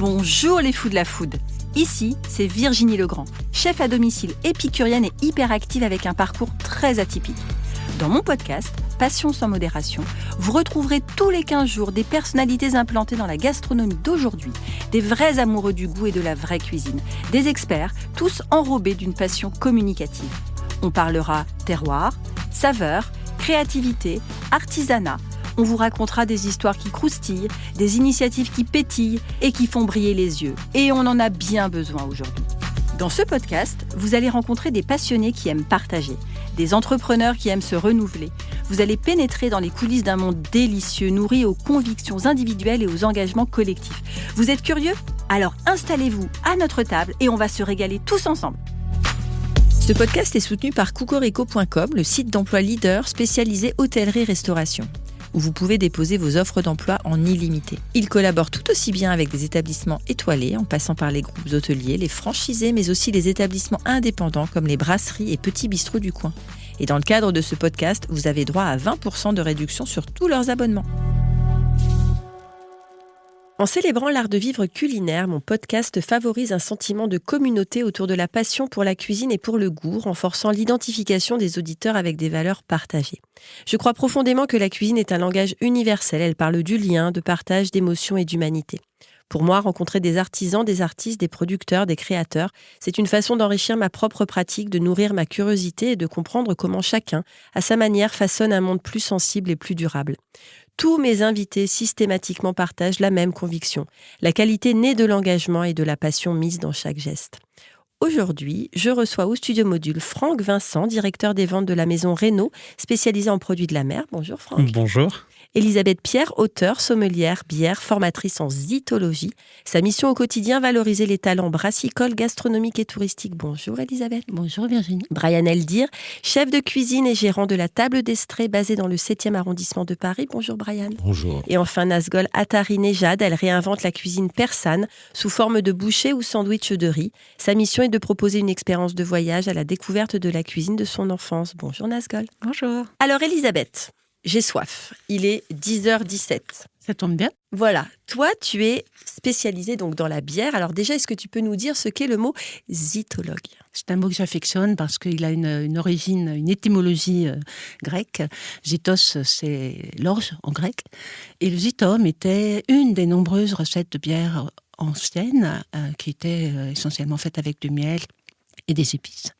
Bonjour les fous de la food. Ici, c'est Virginie Legrand, chef à domicile épicurienne et hyperactive avec un parcours très atypique. Dans mon podcast, Passion sans modération, vous retrouverez tous les 15 jours des personnalités implantées dans la gastronomie d'aujourd'hui, des vrais amoureux du goût et de la vraie cuisine, des experts, tous enrobés d'une passion communicative. On parlera terroir, saveurs, créativité, artisanat. On vous racontera des histoires qui croustillent, des initiatives qui pétillent et qui font briller les yeux. Et on en a bien besoin aujourd'hui. Dans ce podcast, vous allez rencontrer des passionnés qui aiment partager, des entrepreneurs qui aiment se renouveler. Vous allez pénétrer dans les coulisses d'un monde délicieux, nourri aux convictions individuelles et aux engagements collectifs. Vous êtes curieux ? Alors installez-vous à notre table et on va se régaler tous ensemble. Ce podcast est soutenu par cocorico.com, le site d'emploi leader spécialisé hôtellerie-restauration, où vous pouvez déposer vos offres d'emploi en illimité. Il collabore tout aussi bien avec des établissements étoilés, en passant par les groupes hôteliers, les franchisés, mais aussi les établissements indépendants comme les brasseries et petits bistrots du coin. Et dans le cadre de ce podcast, vous avez droit à 20% de réduction sur tous leurs abonnements. En célébrant l'art de vivre culinaire, mon podcast favorise un sentiment de communauté autour de la passion pour la cuisine et pour le goût, renforçant l'identification des auditeurs avec des valeurs partagées. Je crois profondément que la cuisine est un langage universel. Elle parle du lien, de partage, d'émotion et d'humanité. Pour moi, rencontrer des artisans, des artistes, des producteurs, des créateurs, c'est une façon d'enrichir ma propre pratique, de nourrir ma curiosité et de comprendre comment chacun, à sa manière, façonne un monde plus sensible et plus durable. Tous mes invités systématiquement partagent la même conviction. La qualité naît de l'engagement et de la passion mise dans chaque geste. Aujourd'hui, je reçois au Studio Module Franck Vincent, directeur des ventes de la maison Reynaud, spécialisée en produits de la mer. Bonjour Franck. Bonjour. Elisabeth Pierre, auteure, sommelière, bière, formatrice en zytologie. Sa mission au quotidien, valoriser les talents brassicoles, gastronomiques et touristiques. Bonjour Elisabeth. Bonjour Virginie. Brian Eldir, chef de cuisine et gérant de la Table d'Estrée basée dans le 7e arrondissement de Paris. Bonjour Brian. Bonjour. Et enfin Nazgol Attari-Nejad, elle réinvente la cuisine persane sous forme de bouchées ou sandwich de riz. Sa mission est de proposer une expérience de voyage à la découverte de la cuisine de son enfance. Bonjour Nazgol. Bonjour. Alors Elisabeth, j'ai soif. Il est 10h17. Ça tombe bien. Voilà. Toi, tu es spécialisée donc dans la bière. Alors déjà, est-ce que tu peux nous dire ce qu'est le mot zytologue ? C'est un mot que j'affectionne parce qu'il a une origine, une étymologie grecque. Zytos, c'est l'orge en grec. Et le zytome était une des nombreuses recettes de bière anciennes qui étaient essentiellement faites avec du miel et des épices.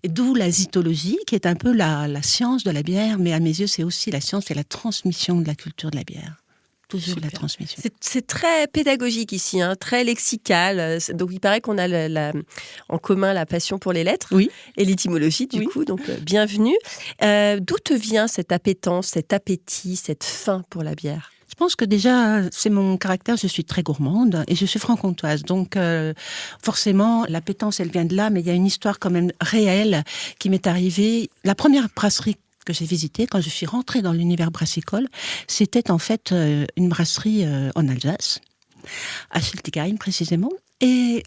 Et d'où la zytologie, qui est un peu la science de la bière, mais à mes yeux, c'est aussi la science et la transmission de la culture de la bière. Toujours Super. la transmission. C'est très pédagogique ici, très lexical. Donc il paraît qu'on a en commun la passion pour les lettres et l'étymologie du coup. Donc bienvenue. D'où te vient cette appétence, cet appétit, cette faim pour la bière ? Je pense que déjà, c'est mon caractère, je suis très gourmande et je suis franc-comtoise. Donc, forcément, l'appétence, elle vient de là, mais il y a une histoire quand même réelle qui m'est arrivée. La première brasserie que j'ai visitée, quand je suis rentrée dans l'univers brassicole, c'était en fait une brasserie en Alsace, à Schiltigheim précisément. Et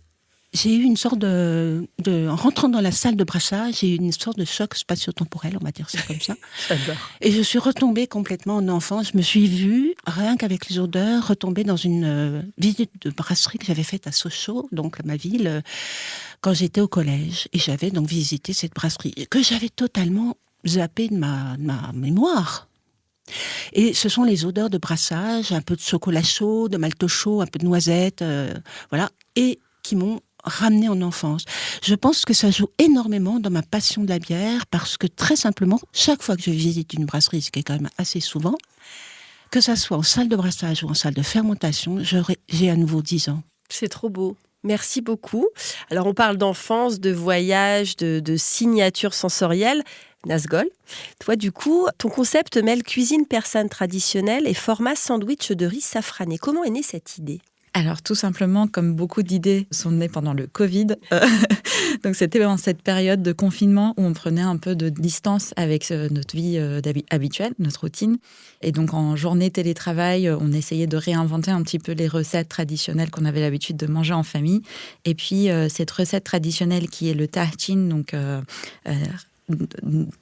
j'ai eu une sorte en rentrant dans la salle de brassage, j'ai eu une sorte de choc spatio-temporel, on va dire ça comme ça. J'adore. Et je suis retombée complètement en enfance. Je me suis vue, rien qu'avec les odeurs, retomber dans une visite de brasserie que j'avais faite à Sochaux, donc ma ville, quand j'étais au collège. Et j'avais donc visité cette brasserie que j'avais totalement zappée de ma mémoire. Et ce sont les odeurs de brassage, un peu de chocolat chaud, de malt chaud, un peu de noisette, voilà, et qui m'ont ramenée en enfance. Je pense que ça joue énormément dans ma passion de la bière parce que très simplement, chaque fois que je visite une brasserie, ce qui est quand même assez souvent, que ça soit en salle de brassage ou en salle de fermentation, j'ai à nouveau 10 ans. C'est trop beau. Merci beaucoup. Alors on parle d'enfance, de voyage, de signature sensorielle. Nazgol, toi du coup, ton concept mêle cuisine persane traditionnelle et format sandwich de riz safrané. Comment est née cette idée ? Alors tout simplement, comme beaucoup d'idées sont nées pendant le Covid, donc c'était dans cette période de confinement où on prenait un peu de distance avec notre vie habituelle, notre routine. Et donc en journée télétravail, on essayait de réinventer un petit peu les recettes traditionnelles qu'on avait l'habitude de manger en famille. Et puis cette recette traditionnelle qui est le tahchin, donc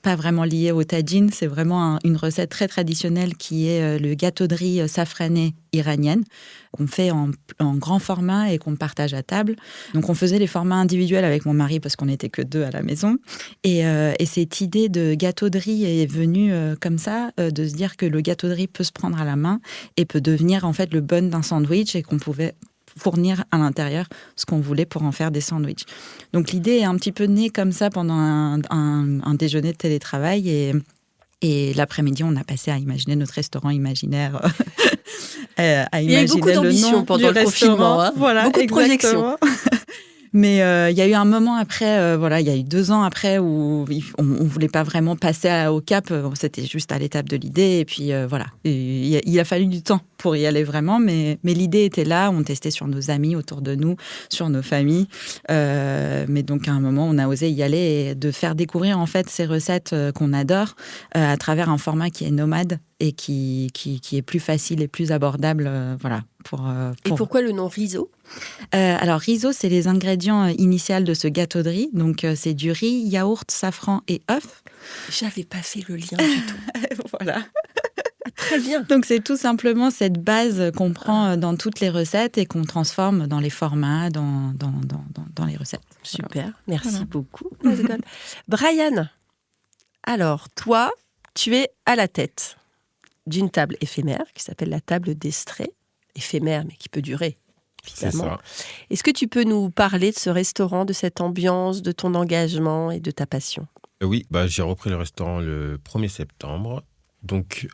pas vraiment liée au tagine. C'est vraiment une recette très traditionnelle qui est le gâteau de riz safrané iranienne, qu'on fait en grand format et qu'on partage à table. Donc, on faisait les formats individuels avec mon mari parce qu'on n'était que 2 à la maison. Et cette idée de gâteau de riz est venue comme ça, de se dire que le gâteau de riz peut se prendre à la main et peut devenir en fait le bun d'un sandwich et qu'on pouvait fournir à l'intérieur ce qu'on voulait pour en faire des sandwichs. Donc l'idée est un petit peu née comme ça pendant un déjeuner de télétravail et l'après-midi, on a passé à imaginer notre restaurant imaginaire. À imaginer il y a eu beaucoup d'ambition pendant le confinement. Hein. Voilà, beaucoup de projections. Mais il y a eu un moment après, il y a eu 2 ans après où on ne voulait pas vraiment passer au cap. C'était juste à l'étape de l'idée. Et puis voilà, il a fallu du temps pour y aller vraiment. Mais l'idée était là. On testait sur nos amis autour de nous, sur nos familles. Mais donc à un moment, on a osé y aller et de faire découvrir en fait ces recettes qu'on adore à travers un format qui est nomade et qui est plus facile et plus abordable. Voilà. Et pourquoi le nom Riso ? Alors, Riso, c'est les ingrédients initiaux de ce gâteau de riz. Donc, c'est du riz, yaourt, safran et œufs. J'avais pas fait le lien du tout. Voilà. Très bien. Donc, c'est tout simplement cette base qu'on prend dans toutes les recettes et qu'on transforme dans les formats, dans les recettes. Super, merci beaucoup. Brian, alors, toi, tu es à la tête d'une table éphémère qui s'appelle la table d'Estrée. Éphémère, mais qui peut durer, évidemment. C'est ça. Est-ce que tu peux nous parler de ce restaurant, de cette ambiance, de ton engagement et de ta passion ? Oui, j'ai repris le restaurant le 1er septembre. Donc,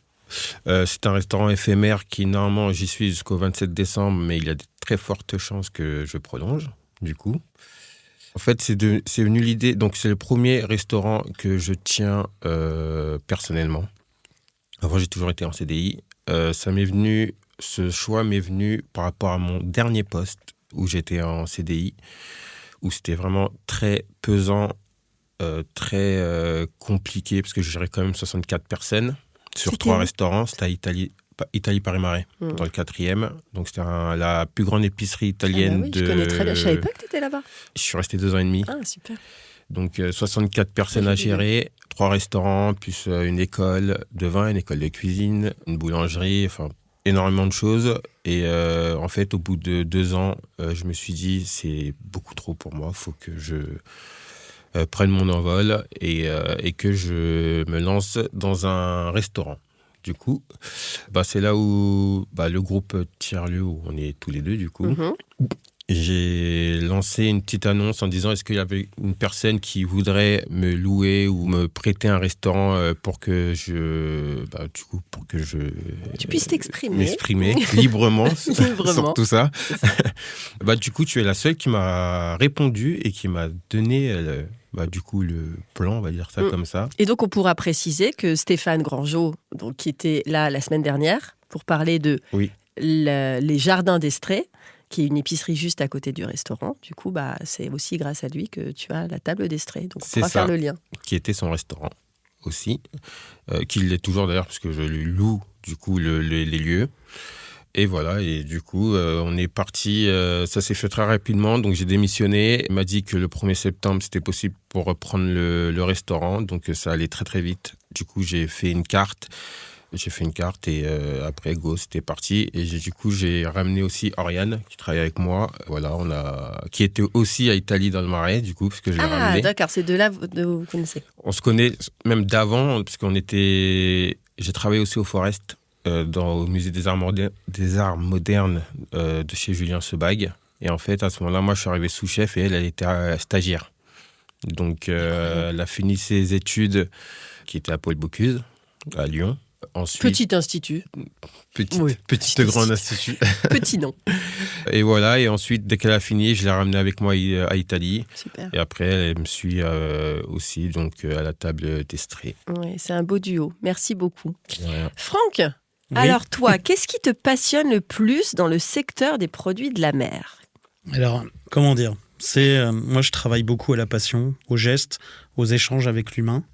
c'est un restaurant éphémère qui, normalement, j'y suis jusqu'au 27 décembre, mais il y a de très fortes chances que je prolonge, du coup. En fait, c'est venu l'idée... Donc, c'est le premier restaurant que je tiens personnellement. Avant, j'ai toujours été en CDI. Ce choix m'est venu par rapport à mon dernier poste où j'étais en CDI, où c'était vraiment très pesant, très compliqué, parce que je gérais quand même 64 personnes sur 3 restaurants. C'était à Italie Paris-Marais, dans le 4e. Donc c'était la plus grande épicerie italienne je connais très bien. Je savais pas que tu étais là-bas. Je suis resté 2 ans et demi. Ah, super. Donc 64 personnes à gérer, 3 restaurants, plus une école de vin, une école de cuisine, une boulangerie, enfin... énormément de choses et en fait au bout de 2 ans je me suis dit c'est beaucoup trop pour moi, il faut que je prenne mon envol et que je me lance dans un restaurant. Du coup c'est là où le groupe Tiers-Lieu où on est tous les 2 du coup. J'ai lancé une petite annonce en disant est-ce qu'il y avait une personne qui voudrait me louer ou me prêter un restaurant pour que tu puisses m'exprimer librement sur tout ça. Du coup, tu es la seule qui m'a répondu et qui m'a donné du coup le plan, on va dire ça comme ça. Et donc on pourra préciser que Stéphane Grangeot, donc, qui était là la semaine dernière pour parler de les Jardins d'Estrée, qui est une épicerie juste à côté du restaurant. Du coup, c'est aussi grâce à lui que tu as la table d'Estrée. Donc, on pourra faire le lien. Qui était son restaurant aussi, qui l'est toujours d'ailleurs, parce que je lui loue du coup les lieux. Et voilà, et du coup, on est parti. Ça s'est fait très rapidement, donc j'ai démissionné. Il m'a dit que le 1er septembre, c'était possible pour reprendre le restaurant. Donc, ça allait très, très vite. Du coup, j'ai fait une carte. Et après, go, c'était parti. Et du coup, j'ai ramené aussi Oriane, qui travaille avec moi. Voilà, qui était aussi à Italie dans le Marais, du coup, parce que je l'ai ramené. Ah, d'accord, c'est de là que vous connaissez. On se connaît même d'avant, parce j'ai travaillé aussi au Forest, au musée des arts modernes de chez Julien Sebag. Et en fait, à ce moment-là, moi, je suis arrivé sous-chef et elle était stagiaire. Donc, elle a fini ses études, qui étaient à Paul Bocuse, à Lyon. Ensuite, petit institut. Petit grand institut. Petit nom. Et voilà, et ensuite, dès qu'elle a fini, je l'ai ramenée avec moi à Italie. Super. Et après, elle me suit aussi donc, à la table d'Estrée. Oui, c'est un beau duo. Merci beaucoup. Ouais. Franck, alors toi, qu'est-ce qui te passionne le plus dans le secteur des produits de la mer ? Alors, comment dire ? Moi, je travaille beaucoup à la passion, au geste, aux échanges avec l'humain.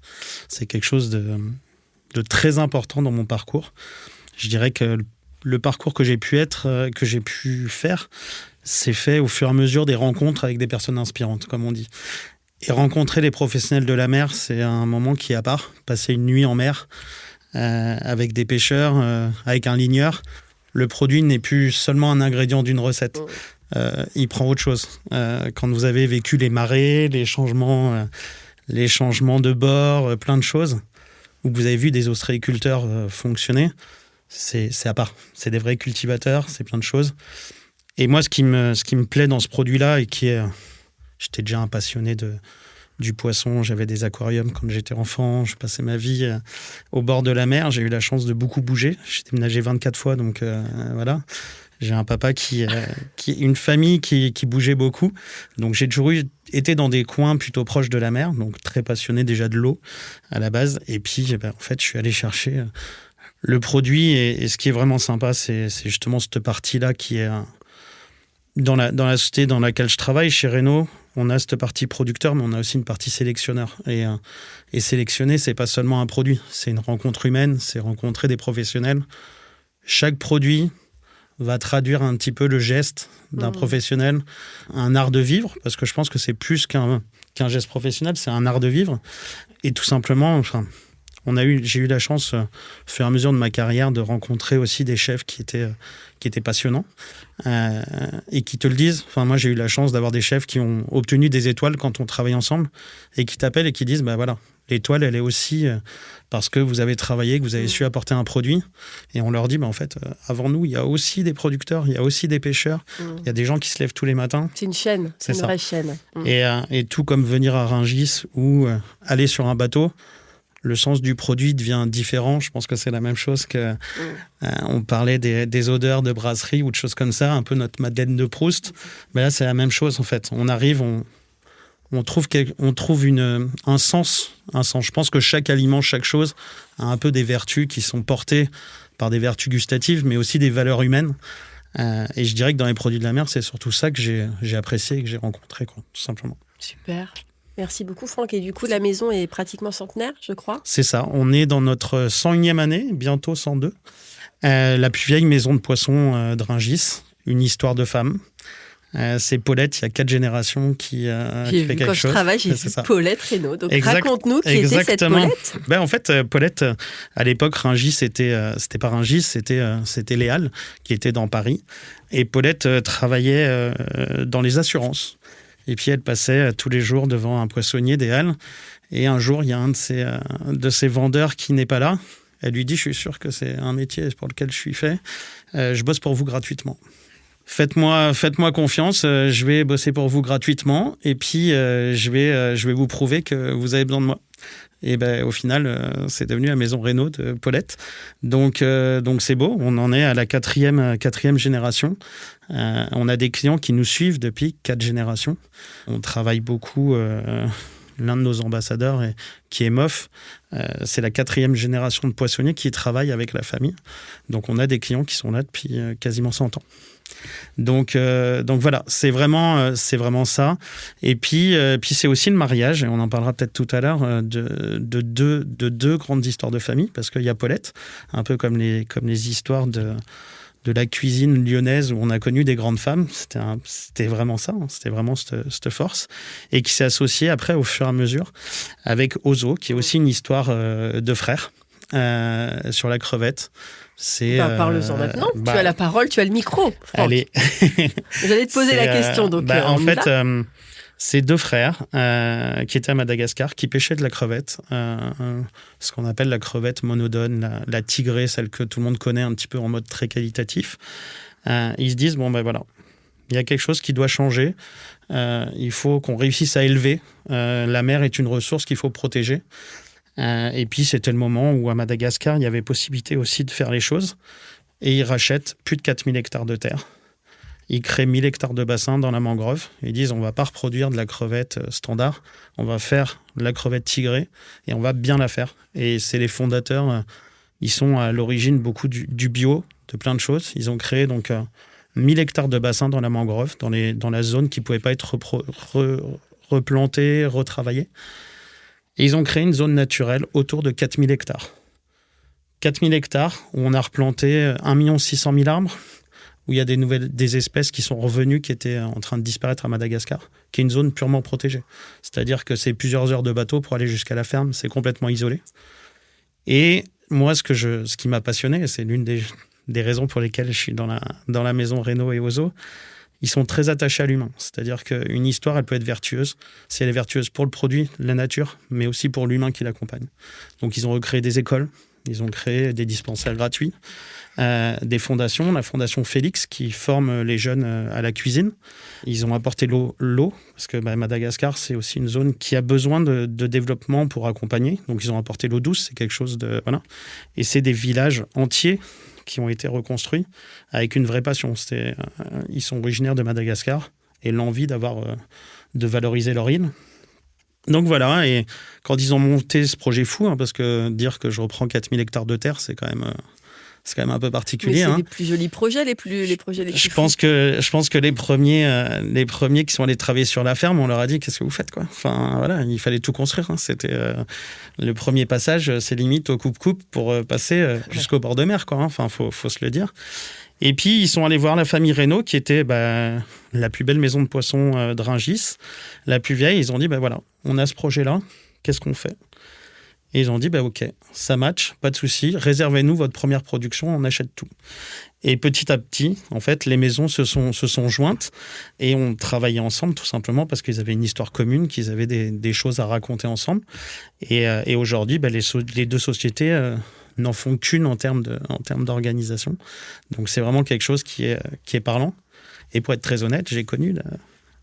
C'est quelque chose de très important dans mon parcours. Je dirais que le parcours que j'ai pu faire, c'est fait au fur et à mesure des rencontres avec des personnes inspirantes, comme on dit. Et rencontrer les professionnels de la mer, c'est un moment qui est à part. Passer une nuit en mer avec des pêcheurs, avec un ligneur, le produit n'est plus seulement un ingrédient d'une recette. Il prend autre chose. Quand vous avez vécu les marées, les changements de bord, plein de choses, où vous avez vu des ostréiculteurs fonctionner, c'est à part. C'est des vrais cultivateurs, c'est plein de choses. Et moi, ce qui me plaît dans ce produit-là, et qui est... J'étais déjà un passionné du poisson, j'avais des aquariums quand j'étais enfant, je passais ma vie au bord de la mer, j'ai eu la chance de beaucoup bouger, j'ai déménagé 24 fois, donc voilà. J'ai un papa une famille qui bougeait beaucoup, donc j'ai toujours été dans des coins plutôt proches de la mer, donc très passionné déjà de l'eau à la base, et puis en fait je suis allé chercher le produit, et ce qui est vraiment sympa, c'est justement cette partie-là qui est... Dans la société dans laquelle je travaille, chez Renault, on a cette partie producteur, mais on a aussi une partie sélectionneur. Et sélectionner, c'est pas seulement un produit, c'est une rencontre humaine, c'est rencontrer des professionnels. Chaque produit va traduire un petit peu le geste d'un professionnel, un art de vivre, parce que je pense que c'est plus qu'un geste professionnel, c'est un art de vivre. Et tout simplement, j'ai eu la chance, au fur et à mesure de ma carrière, de rencontrer aussi des chefs qui étaient passionnants et qui te le disent. Enfin, moi, j'ai eu la chance d'avoir des chefs qui ont obtenu des étoiles quand on travaille ensemble et qui t'appellent et qui disent, voilà, l'étoile, elle est aussi parce que vous avez travaillé, que vous avez su apporter un produit. Et on leur dit, en fait, avant nous, il y a aussi des producteurs, il y a aussi des pêcheurs, il y a des gens qui se lèvent tous les matins. C'est une chaîne, c'est une vraie chaîne. Et tout comme venir à Rungis ou aller sur un bateau, le sens du produit devient différent. Je pense que c'est la même chose que... on parlait des odeurs de brasserie ou de choses comme ça, un peu notre Madeleine de Proust. Mais là, c'est la même chose, en fait. On arrive, on trouve un sens. Je pense que chaque aliment, chaque chose a un peu des vertus qui sont portées par des vertus gustatives, mais aussi des valeurs humaines. Et je dirais que dans les produits de la mer, c'est surtout ça que j'ai apprécié et que j'ai rencontré, tout simplement. Super. Merci beaucoup, Franck. Et du coup, la maison est pratiquement centenaire, je crois. C'est ça. On est dans notre 101e année, bientôt 102. La plus vieille maison de poisson de Rungis, une histoire de femme. C'est Paulette, il y a 4 générations qui fait quelque chose. Quand je travaille, j'ai vu Paulette Reynaud. Donc raconte-nous qui était cette Paulette. En fait, Paulette, à l'époque, Rungis, c'était pas Rungis, c'était les Halles, qui était dans Paris. Et Paulette travaillait dans les assurances. Et puis elle passait tous les jours devant un poissonnier des Halles. Et un jour, il y a un de ses vendeurs qui n'est pas là. Elle lui dit, je suis sûr que c'est un métier pour lequel je suis fait. Je bosse pour vous gratuitement. Faites-moi confiance, je vais bosser pour vous gratuitement. Et puis, je vais vous prouver que vous avez besoin de moi. Et au final, c'est devenu la maison Reynaud de Paulette. Donc c'est beau. On en est à la quatrième génération. On a des clients qui nous suivent depuis 4 générations. On travaille beaucoup. L'un de nos ambassadeurs, qui est Moff, c'est la 4e génération de poissonniers qui travaille avec la famille. Donc on a des clients qui sont là depuis quasiment 100 ans. Donc voilà, c'est vraiment ça. Et puis c'est aussi le mariage, et on en parlera peut-être tout à l'heure, de deux grandes histoires de famille, parce qu'il y a Paulette, un peu comme les histoires de la cuisine lyonnaise où on a connu des grandes femmes. C'était vraiment ça, c'était vraiment cette force, et qui s'est associée après au fur et à mesure avec Ozo, qui est aussi une histoire de frères sur la crevette. Parle-en maintenant. Tu as la parole, tu as le micro, Franck. Allez. J'allais te poser la question. Donc, en fait, c'est 2 frères qui étaient à Madagascar, qui pêchaient de la crevette, ce qu'on appelle la crevette monodone, la tigrée, celle que tout le monde connaît un petit peu en mode très qualitatif. Ils se disent, voilà, il y a quelque chose qui doit changer. Il faut qu'on réussisse à élever. La mer est une ressource qu'il faut protéger. Et puis, c'était le moment où, à Madagascar, il y avait possibilité aussi de faire les choses. Et ils rachètent plus de 4000 hectares de terre. Ils créent 1000 hectares de bassins dans la mangrove. Ils disent, on ne va pas reproduire de la crevette standard. On va faire de la crevette tigrée et on va bien la faire. Et c'est les fondateurs. Ils sont à l'origine beaucoup du bio, de plein de choses. Ils ont créé donc 1000 hectares de bassins dans la mangrove, dans la zone qui ne pouvait pas être replantée, retravaillée. Et ils ont créé une zone naturelle autour de 4000 hectares. 4000 hectares où on a replanté 1 600 000 arbres, où il y a des espèces qui sont revenues, qui étaient en train de disparaître à Madagascar, qui est une zone purement protégée. C'est-à-dire que c'est plusieurs heures de bateau pour aller jusqu'à la ferme, c'est complètement isolé. Et moi, ce qui m'a passionné, et c'est l'une des raisons pour lesquelles je suis dans la maison Reynaud et Ozo, ils sont très attachés à l'humain. C'est-à-dire qu'une histoire, elle peut être vertueuse si elle est vertueuse pour le produit, la nature, mais aussi pour l'humain qui l'accompagne. Donc, ils ont recréé des écoles, ils ont créé des dispensaires gratuits, des fondations, la fondation Félix qui forme les jeunes à la cuisine. Ils ont apporté l'eau parce que Madagascar, c'est aussi une zone qui a besoin de développement pour accompagner. Donc, ils ont apporté l'eau douce, c'est quelque chose de... Voilà. Et c'est des villages entiers qui ont été reconstruits avec une vraie passion. Ils sont originaires de Madagascar et l'envie de valoriser leur île. Donc voilà, et quand ils ont monté ce projet fou, parce que dire que je reprends 4000 hectares de terre, c'est quand même un peu particulier. Mais c'est les plus jolis projets, les projets les plus je pense que les premiers qui sont allés travailler sur la ferme, on leur a dit qu'est-ce que vous faites, quoi. Enfin voilà, il fallait tout construire. C'était le premier passage, c'est limite au coupe-coupe pour passer jusqu'au bord de mer, quoi. Enfin faut se le dire. Et puis ils sont allés voir la famille Reynaud, qui était la plus belle maison de poissons de Rungis, la plus vieille. Ils ont dit voilà, on a ce projet-là, qu'est-ce qu'on fait? Et ils ont dit, ok, ça match, pas de souci, réservez-nous votre première production, on achète tout. Et petit à petit, en fait, les maisons se sont jointes et ont travaillé ensemble, tout simplement parce qu'ils avaient une histoire commune, qu'ils avaient des choses à raconter ensemble. Et aujourd'hui, les deux sociétés n'en font qu'une en termes d'organisation. Donc c'est vraiment quelque chose qui est parlant. Et pour être très honnête, j'ai connu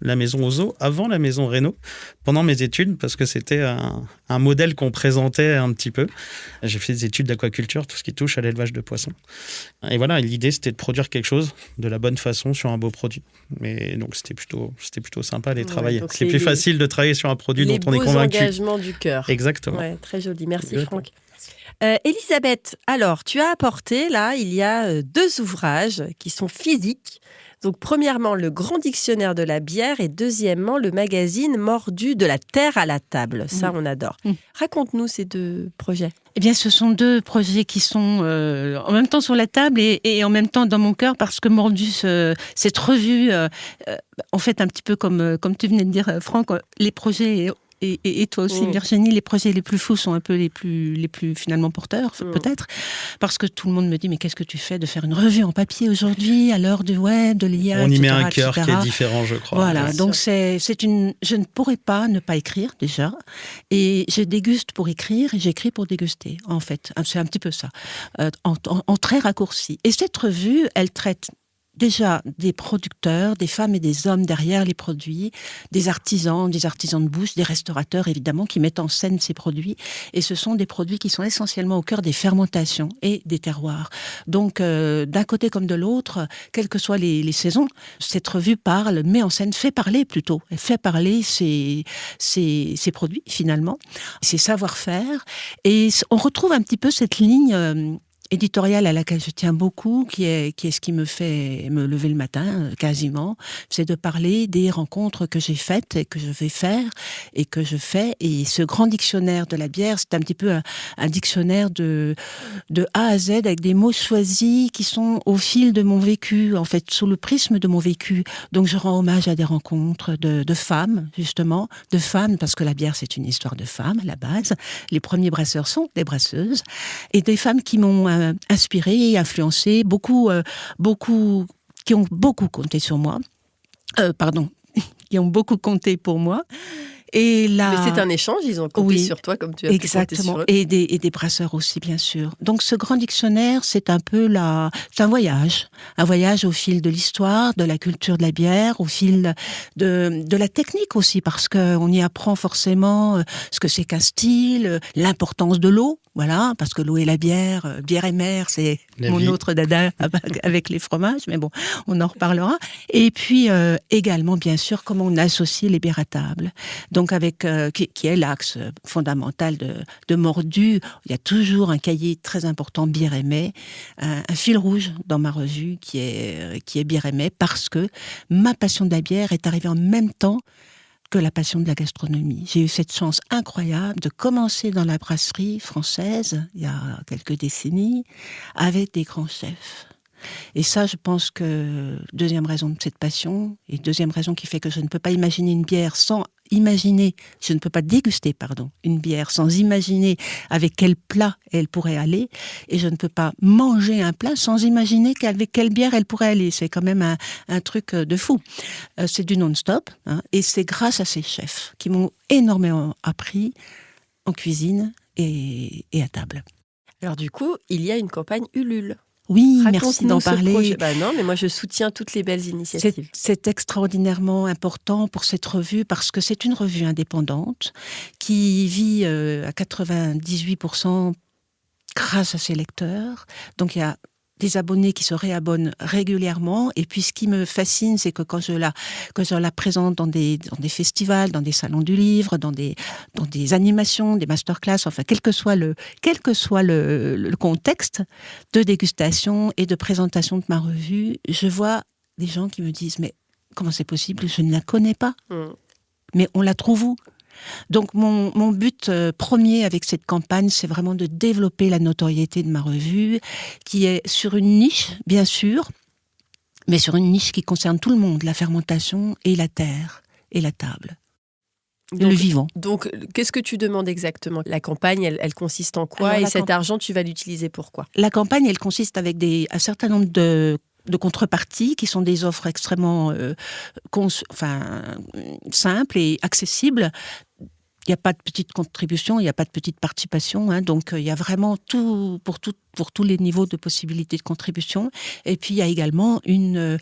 la maison Ozo avant la maison Reynaud pendant mes études parce que c'était un modèle qu'on présentait un petit peu. J'ai fait des études d'aquaculture, tout ce qui touche à l'élevage de poissons. Et voilà, l'idée c'était de produire quelque chose de la bonne façon sur un beau produit. Mais donc c'était plutôt sympa d'aller travailler. C'est plus facile de travailler sur un produit dont on est convaincu. Les beaux engagements du cœur. Exactement. Ouais, très joli, merci Exactement. Franck. Elisabeth, alors tu as apporté là, il y a 2 ouvrages qui sont physiques. Donc premièrement, le Grand Dictionnaire de la bière et deuxièmement, le magazine Mordu de la terre à la table. Ça, on adore. Raconte-nous ces 2 projets. Eh bien, ce sont 2 projets qui sont en même temps sur la table et en même temps dans mon cœur parce que Mordus, cette revue, en fait, un petit peu comme tu venais de dire, Franck, les projets... Et toi aussi, Virginie, les projets les plus fous sont un peu les plus finalement porteurs, peut-être, parce que tout le monde me dit mais qu'est-ce que tu fais de faire une revue en papier aujourd'hui à l'heure du web, de l'IA, on y met etc., un cœur etc. qui est différent, je crois. Voilà, donc je ne pourrais pas ne pas écrire déjà, et je déguste pour écrire et j'écris pour déguster. En fait, c'est un petit peu ça, en très raccourci. Et cette revue, elle traite déjà des producteurs, des femmes et des hommes derrière les produits, des artisans de bouche, des restaurateurs évidemment qui mettent en scène ces produits. Et ce sont des produits qui sont essentiellement au cœur des fermentations et des terroirs. Donc d'un côté comme de l'autre, quelles que soient les saisons, cette revue parle, met en scène, fait parler plutôt. Elle fait parler ces produits finalement, ces savoir-faire. Et on retrouve un petit peu cette ligne... éditoriale à laquelle je tiens beaucoup, qui est ce qui me fait me lever le matin, quasiment, c'est de parler des rencontres que j'ai faites et que je vais faire et que je fais. Et ce grand dictionnaire de la bière, c'est un petit peu un dictionnaire de A à Z avec des mots choisis qui sont au fil de mon vécu, en fait, sous le prisme de mon vécu. Donc je rends hommage à des rencontres de femmes, justement, de femmes, parce que la bière, c'est une histoire de femmes à la base. Les premiers brasseurs sont des brasseuses et des femmes qui m'ont inspiré et influencé, qui ont beaucoup compté sur moi. Qui ont beaucoup compté pour moi. Et là, mais c'est un échange, ils ont compté sur toi comme tu as pu compter sur eux. Et des brasseurs aussi, bien sûr. Donc ce grand dictionnaire, c'est un peu c'est un voyage au fil de l'histoire, de la culture de la bière, au fil de la technique aussi, parce qu'on y apprend forcément ce que c'est qu'un style, l'importance de l'eau, voilà, parce que l'eau et la bière et mer, c'est mon autre dada avec les fromages, mais bon, on en reparlera. Et puis également, bien sûr, comment on associe les bières à table. Donc avec qui est l'axe fondamental de Mordu, il y a toujours un cahier très important bière et mets, un fil rouge dans ma revue qui est bière et mets, parce que ma passion de la bière est arrivée en même temps que la passion de la gastronomie. J'ai eu cette chance incroyable de commencer dans la brasserie française il y a quelques décennies avec des grands chefs. Et ça, je pense que deuxième raison de cette passion, et deuxième raison qui fait que je ne peux pas imaginer une bière sans imaginer, je ne peux pas déguster, une bière sans imaginer avec quel plat elle pourrait aller, et je ne peux pas manger un plat sans imaginer avec quelle bière elle pourrait aller. C'est quand même un truc de fou. C'est du non-stop, et c'est grâce à ces chefs qui m'ont énormément appris en cuisine et à table. Alors du coup, il y a une campagne Ulule. Oui, Raconte-nous merci d'en ce parler. projet. Bah non, mais moi je soutiens toutes les belles initiatives. C'est extraordinairement important pour cette revue parce que c'est une revue indépendante qui vit à 98% grâce à ses lecteurs. Donc il y a des abonnés qui se réabonnent régulièrement. Et puis ce qui me fascine, c'est que quand je la présente dans des festivals, dans des salons du livre, dans des animations, des masterclass, enfin quel que soit le contexte de dégustation et de présentation de ma revue, je vois des gens qui me disent « Mais comment c'est possible ? Je ne la connais pas. Mais on la trouve où ?» Donc mon but premier avec cette campagne, c'est vraiment de développer la notoriété de ma revue, qui est sur une niche, bien sûr, mais sur une niche qui concerne tout le monde, la fermentation et la terre et la table. Le vivant. Donc, qu'est-ce que tu demandes exactement ? La campagne, elle consiste en quoi ? Alors, et cet argent, tu vas l'utiliser pour quoi ? La campagne, elle consiste avec un certain nombre de contreparties qui sont des offres extrêmement simples et accessibles. Il n'y a pas de petite contribution, il n'y a pas de petite participation, donc il y a vraiment tout pour tous les niveaux de possibilités de contribution. Et puis il y a également des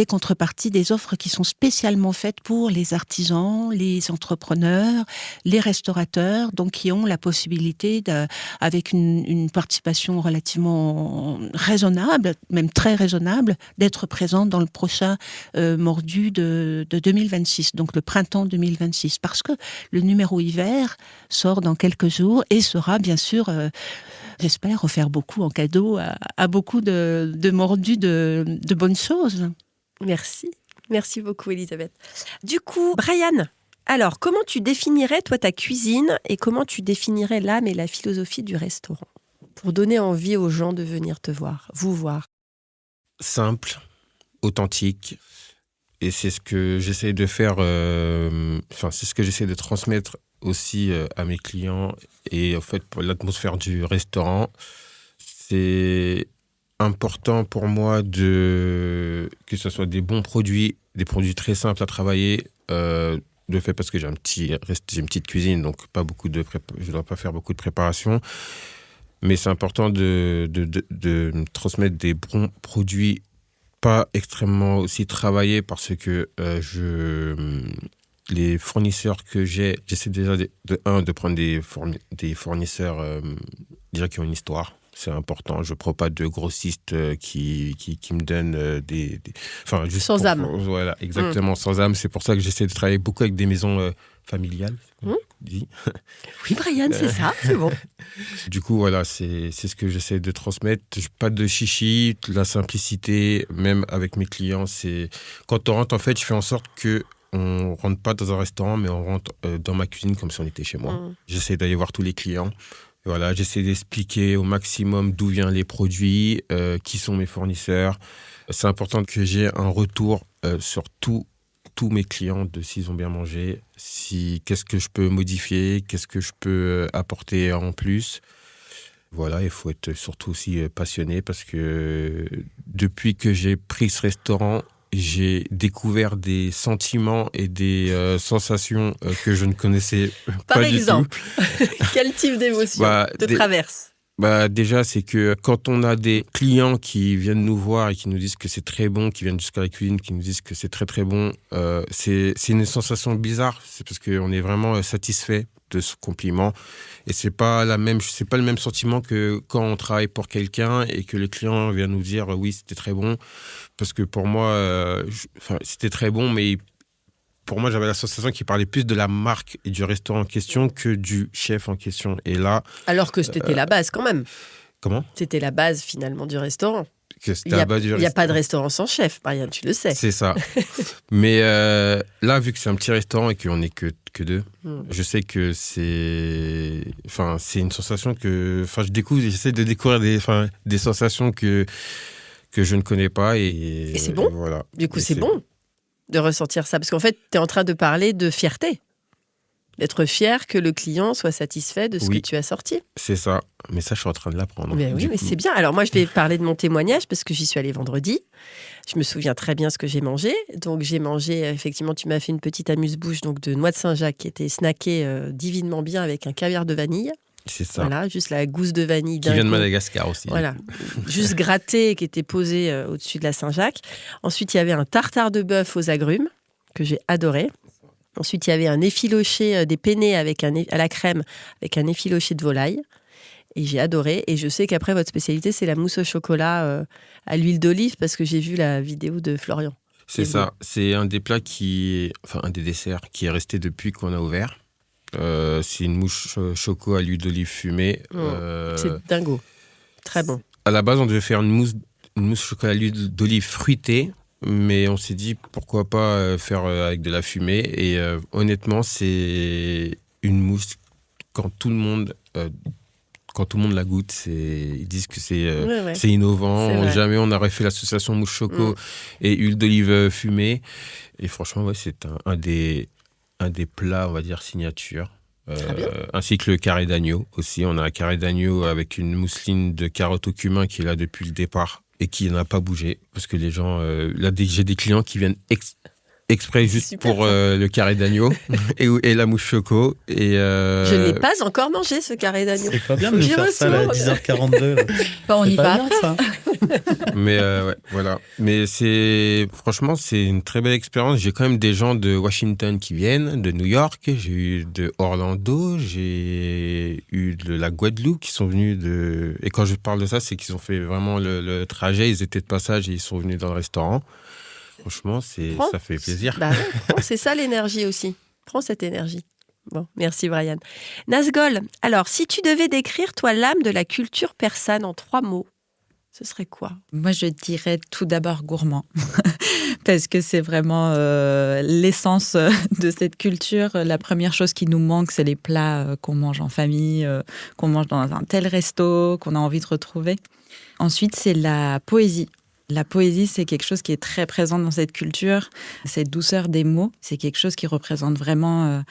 contreparties, des offres qui sont spécialement faites pour les artisans, les entrepreneurs, les restaurateurs, donc qui ont la possibilité avec une participation relativement raisonnable, même très raisonnable, d'être présents dans le prochain mordu de 2026, donc le printemps 2026, parce que le numéro hiver sort dans quelques jours et sera bien sûr, j'espère, offert beaucoup en cadeau à beaucoup de mordus de bonnes choses. Merci. Merci beaucoup, Elisabeth. Du coup, Brian, alors, comment tu définirais, toi, ta cuisine et comment tu définirais l'âme et la philosophie du restaurant pour donner envie aux gens de venir te voir, vous voir ? Simple, authentique. Et c'est ce que j'essaie de faire, c'est ce que j'essaie de transmettre aussi à mes clients. Et en fait, pour l'atmosphère du restaurant, c'est important pour moi que ce soit des bons produits, des produits très simples à travailler. De fait, parce que j'ai une petite cuisine, donc je ne dois pas faire beaucoup de préparation. Mais c'est important de transmettre des bons produits pas extrêmement aussi travaillé parce que les fournisseurs que j'essaie déjà de prendre des fournisseurs déjà qui ont une histoire. C'est important. Je ne prends pas de grossistes qui me donnent juste sans âme. Voilà, exactement, sans âme. C'est pour ça que j'essaie de travailler beaucoup avec des maisons familiales. Dit. Oui, Brian, c'est ça, c'est bon. Du coup, voilà, c'est ce que j'essaie de transmettre. Pas de chichi, la simplicité, même avec mes clients. Quand on rentre, en fait, je fais en sorte qu'on ne rentre pas dans un restaurant, mais on rentre dans ma cuisine comme si on était chez moi. J'essaie d'aller voir tous les clients. Voilà, j'essaie d'expliquer au maximum d'où viennent les produits, qui sont mes fournisseurs. C'est important que j'ai un retour sur tous mes clients de s'ils ont bien mangé, qu'est-ce que je peux modifier, qu'est-ce que je peux apporter en plus. Voilà, il faut être surtout aussi passionné parce que depuis que j'ai pris ce restaurant, j'ai découvert des sentiments et des sensations que je ne connaissais pas du tout. Par exemple, quel type d'émotion te traverse ? Déjà, c'est que quand on a des clients qui viennent nous voir et qui nous disent que c'est très bon, qui viennent jusqu'à la cuisine, qui nous disent que c'est très très bon, c'est une sensation bizarre. C'est parce qu'on est vraiment satisfait de ce compliment. Et c'est pas le même sentiment que quand on travaille pour quelqu'un et que le client vient nous dire oui, c'était très bon. Parce que pour moi, c'était très bon, mais pour moi, j'avais la sensation qu'il parlait plus de la marque et du restaurant en question que du chef en question. Et là, alors que c'était la base quand même. Comment ? C'était la base finalement du restaurant. Il n'y a pas de restaurant sans chef, Marianne, tu le sais. C'est ça. Mais là, vu que c'est un petit restaurant et qu'on n'est que deux, je sais que c'est une sensation que... je découvre, j'essaie de découvrir des sensations que que je ne connais pas. Et c'est bon. Voilà. Du coup, Et c'est bon de ressentir ça. Parce qu'en fait, tu es en train de parler de fierté. D'être fier que le client soit satisfait de ce que tu as sorti. C'est ça. Mais ça, je suis en train de l'apprendre. Mais oui, mais c'est bien. Alors moi, je vais parler de mon témoignage parce que j'y suis allée vendredi. Je me souviens très bien ce que j'ai mangé. Donc j'ai mangé, effectivement, tu m'as fait une petite amuse-bouche donc de noix de Saint-Jacques qui était snackée divinement bien avec un caviar de vanille. C'est ça. Voilà, juste la gousse de vanille Qui d'un vient de coup. Madagascar aussi. Voilà, juste grattée qui était posée au-dessus de la Saint-Jacques. Ensuite, il y avait un tartare de bœuf aux agrumes que j'ai adoré. Ensuite, il y avait un effiloché des penne à la crème avec un effiloché de volaille. Et j'ai adoré. Et je sais qu'après, votre spécialité, c'est la mousse au chocolat à l'huile d'olive parce que j'ai vu la vidéo de Florian. C'est ça. C'est un des plats un des desserts qui est resté depuis qu'on a ouvert. C'est une mousse choco à l'huile d'olive fumée. C'est dingo. Très bon. À la base, on devait faire une mousse chocolat à l'huile d'olive fruitée. Mais on s'est dit, pourquoi pas faire avec de la fumée. Et honnêtement, c'est une mousse, quand tout le monde la goûte, ils disent que c'est innovant. C'est Jamais on n'aurait fait l'association mousse choco et huile d'olive fumée. Et franchement, c'est un des plats, on va dire, signature. Ainsi que le carré d'agneau aussi. On a un carré d'agneau avec une mousseline de carottes au cumin qui est là depuis le départ. Et qui n'a pas bougé. Parce que les gens... j'ai des clients qui viennent exprès juste pour le carré d'agneau et la mousse choco. Et Je n'ai pas encore mangé ce carré d'agneau. C'est pas bien de nous faire ça à 10h42. On y va après. Ça. Mais voilà. Mais franchement, c'est une très belle expérience. J'ai quand même des gens de Washington qui viennent, de New York, j'ai eu de Orlando, j'ai eu de la Guadeloupe qui sont venus Et quand je parle de ça, c'est qu'ils ont fait vraiment le trajet. Ils étaient de passage et ils sont venus dans le restaurant. Franchement, ça fait plaisir. Bah ouais, c'est ça l'énergie aussi. Prends cette énergie. Bon, merci Brian. Nazgol, alors si tu devais décrire, toi, l'âme de la culture persane en 3 mots, ce serait quoi ? Moi, je dirais tout d'abord gourmand. Parce que c'est vraiment l'essence de cette culture. La première chose qui nous manque, c'est les plats qu'on mange en famille, qu'on mange dans un tel resto, qu'on a envie de retrouver. Ensuite, c'est la poésie. La poésie, c'est quelque chose qui est très présent dans cette culture. Cette douceur des mots, c'est quelque chose qui représente vraiment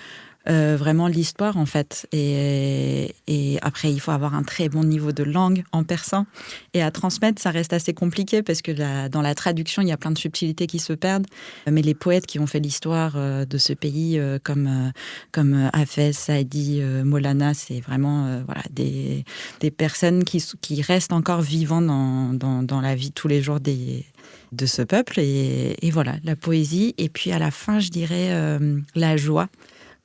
l'histoire, en fait. Et après, il faut avoir un très bon niveau de langue en persan. Et à transmettre, ça reste assez compliqué parce que dans la traduction, il y a plein de subtilités qui se perdent. Mais les poètes qui ont fait l'histoire de ce pays, comme Hafez, Saadi, Maulana, c'est vraiment des personnes qui restent encore vivants dans la vie tous les jours de ce peuple. Et voilà, la poésie. Et puis à la fin, je dirais la joie.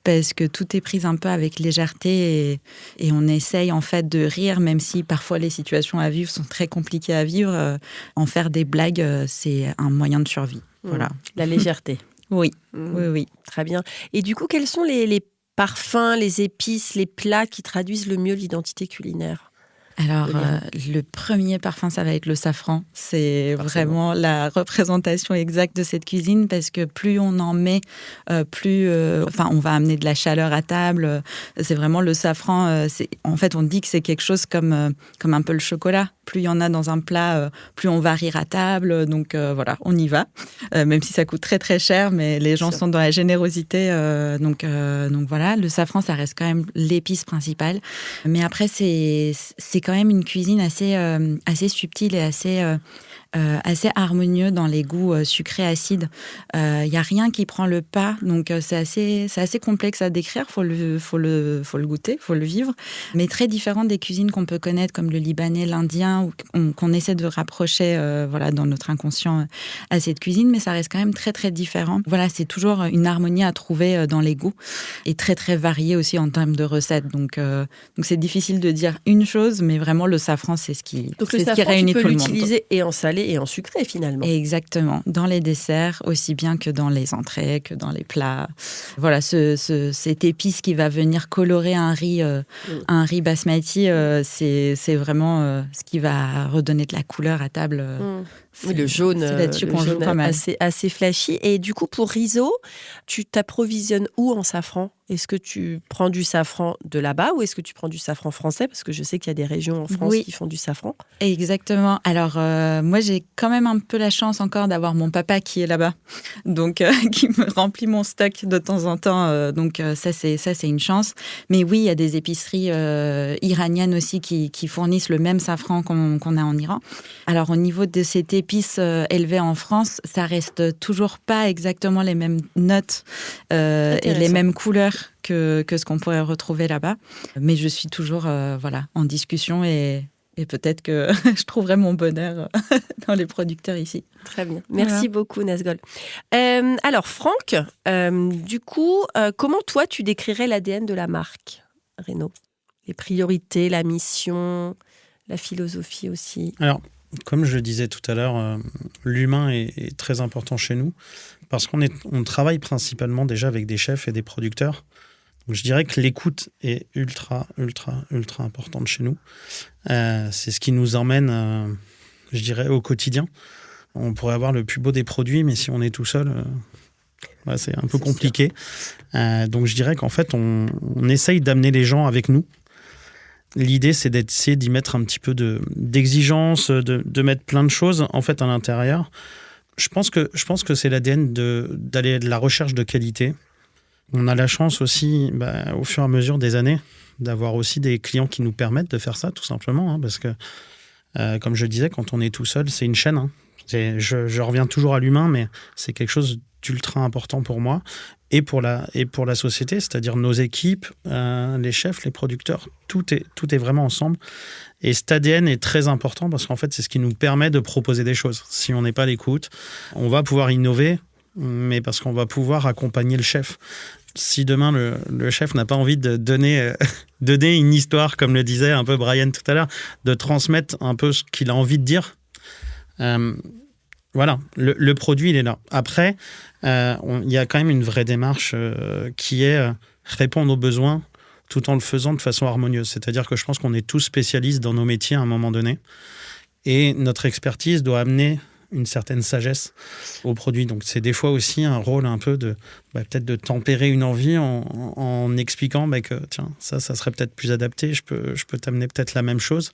Parce que tout est pris un peu avec légèreté et on essaye en fait de rire, même si parfois les situations à vivre sont très compliquées à vivre. En faire des blagues, c'est un moyen de survie. Voilà. La légèreté. Oui, oui. Très bien. Et du coup, quels sont les parfums, les épices, les plats qui traduisent le mieux l'identité culinaire ? Alors, le premier parfum, ça va être le safran. C'est vraiment la représentation exacte de cette cuisine parce que plus on en met, plus on va amener de la chaleur à table. C'est vraiment le safran. En fait, on dit que c'est quelque chose comme un peu le chocolat. Plus il y en a dans un plat, plus on va rire à table. Donc voilà, on y va. Même si ça coûte très très cher, mais les gens sont dans la générosité. Donc voilà, le safran, ça reste quand même l'épice principale. Mais après, c'est quand même une cuisine assez subtile et assez harmonieux dans les goûts sucrés acides. Il y a rien qui prend le pas, donc c'est assez complexe à décrire. Faut le goûter, faut le vivre, mais très différent des cuisines qu'on peut connaître comme le libanais, l'indien, qu'on essaie de rapprocher dans notre inconscient à cette cuisine, mais ça reste quand même très très différent. Voilà, c'est toujours une harmonie à trouver dans les goûts et très très varié aussi en termes de recettes. Donc c'est difficile de dire une chose, mais vraiment le safran, c'est ce qui réunit tout le monde. Tu peux l'utiliser et en salé et en sucré finalement. Exactement, dans les desserts aussi bien que dans les entrées, que dans les plats. Voilà, cette épice qui va venir colorer un riz basmati, c'est vraiment ce qui va redonner de la couleur à table. Oui, le jaune, c'est là-dessus qu'on joue pas mal. Assez flashy. Et du coup, pour risotto, tu t'approvisionnes où en safran ? Est-ce que tu prends du safran de là-bas ou est-ce que tu prends du safran français? Parce que je sais qu'il y a des régions en France qui font du safran. Exactement. Alors, moi, j'ai quand même un peu la chance encore d'avoir mon papa qui est là-bas, donc qui me remplit mon stock de temps en temps. Donc, ça, c'est une chance. Mais oui, il y a des épiceries iraniennes aussi qui fournissent le même safran qu'on a en Iran. Alors, au niveau de cette épice élevée en France, ça reste toujours pas exactement les mêmes notes et les mêmes couleurs que ce qu'on pourrait retrouver là-bas. Mais je suis toujours en discussion et peut-être que je trouverai mon bonheur dans les producteurs ici. Très bien. Merci beaucoup, Nazgul. Alors, Franck, du coup, comment toi, tu décrirais l'ADN de la marque Renault? Les priorités, la mission, la philosophie aussi. Alors, comme je le disais tout à l'heure, l'humain est très important chez nous parce qu'on travaille principalement déjà avec des chefs et des producteurs. Donc, je dirais que l'écoute est ultra, ultra, ultra importante chez nous. C'est ce qui nous emmène, je dirais, au quotidien. On pourrait avoir le plus beau des produits, mais si on est tout seul, c'est un peu compliqué. Donc, je dirais qu'en fait, on essaye d'amener les gens avec nous. L'idée, c'est d'essayer d'y mettre un petit peu d'exigence, de mettre plein de choses en fait à l'intérieur. Je pense que c'est l'ADN d'aller de la recherche de qualité. On a la chance aussi, au fur et à mesure des années, d'avoir aussi des clients qui nous permettent de faire ça, tout simplement. Hein, parce que, comme je disais, quand on est tout seul, c'est une chaîne. Hein. Je reviens toujours à l'humain, mais c'est quelque chose d'ultra important pour moi et pour la société, c'est-à-dire nos équipes, les chefs, les producteurs, tout est vraiment ensemble. Et cet ADN est très important parce qu'en fait, c'est ce qui nous permet de proposer des choses. Si on n'est pas à l'écoute, on va pouvoir innover, mais parce qu'on va pouvoir accompagner le chef. Si demain, le chef n'a pas envie de donner une histoire, comme le disait un peu Brian tout à l'heure, de transmettre un peu ce qu'il a envie de dire, voilà, le produit, il est là. Après, il y a quand même une vraie démarche qui est répondre aux besoins tout en le faisant de façon harmonieuse. C'est-à-dire que je pense qu'on est tous spécialistes dans nos métiers à un moment donné. Et notre expertise doit amener une certaine sagesse au produit. Donc, c'est des fois aussi un rôle un peu peut-être de tempérer une envie en expliquant que tiens, ça serait peut-être plus adapté, je peux t'amener peut-être la même chose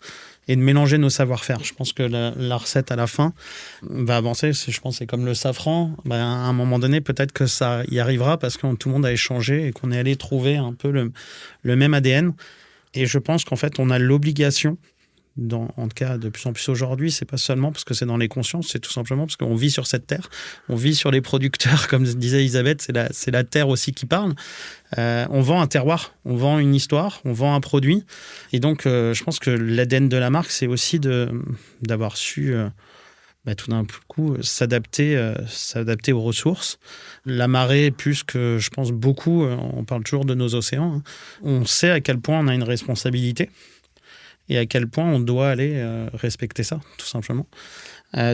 et de mélanger nos savoir-faire. Je pense que la recette à la fin va avancer. Je pense que c'est comme le safran. À un moment donné, peut-être que ça y arrivera parce que tout le monde a échangé et qu'on est allé trouver un peu le même ADN. Et je pense qu'en fait, on a l'obligation, en tout cas de plus en plus aujourd'hui, c'est pas seulement parce que c'est dans les consciences, c'est tout simplement parce qu'on vit sur cette terre, on vit sur les producteurs, comme disait Elisabeth, c'est la terre aussi qui parle. On vend un terroir, on vend une histoire, on vend un produit, et donc je pense que l'ADN de la marque, c'est aussi d'avoir su tout d'un coup s'adapter aux ressources. La marée, plus que je pense beaucoup, on parle toujours de nos océans, hein. On sait à quel point on a une responsabilité et à quel point on doit aller respecter ça, tout simplement.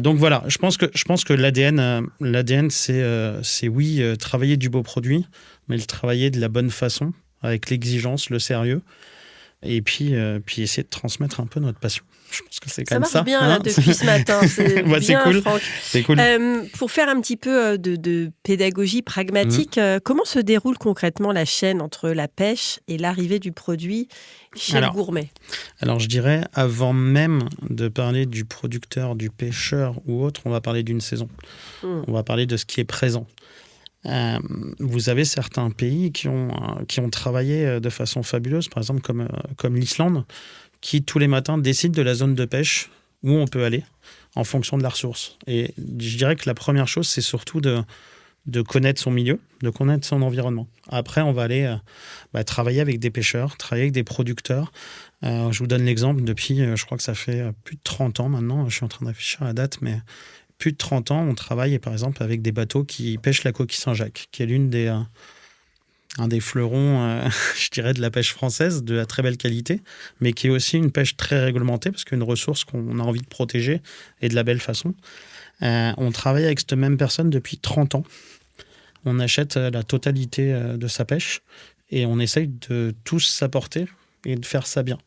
Donc voilà, je pense que l'ADN, c'est oui, travailler du beau produit, mais le travailler de la bonne façon, avec l'exigence, le sérieux, et puis essayer de transmettre un peu notre passion. Je pense que c'est quand même ça. Ça marche bien là, depuis ce matin. C'est bien, c'est cool. Franck. C'est cool. Pour faire un petit peu de pédagogie pragmatique, comment se déroule concrètement la chaîne entre la pêche et l'arrivée du produit chez le gourmet? Alors, je dirais, avant même de parler du producteur, du pêcheur ou autre, on va parler d'une saison. On va parler de ce qui est présent. Vous avez certains pays qui ont travaillé de façon fabuleuse, par exemple comme l'Islande, qui tous les matins décident de la zone de pêche où on peut aller en fonction de la ressource. Et je dirais que la première chose, c'est surtout de connaître son milieu, de connaître son environnement. Après, on va aller travailler avec des pêcheurs, travailler avec des producteurs. Je vous donne l'exemple, depuis, je crois que ça fait plus de 30 ans maintenant, je suis en train d'afficher la date, mais plus de 30 ans, on travaille par exemple avec des bateaux qui pêchent la coquille Saint-Jacques, qui est un des fleurons, je dirais, de la pêche française, de la très belle qualité, mais qui est aussi une pêche très réglementée, parce qu'une ressource qu'on a envie de protéger et de la belle façon. On travaille avec cette même personne depuis 30 ans. On achète la totalité de sa pêche et on essaye de tous s'apporter et de faire ça bien.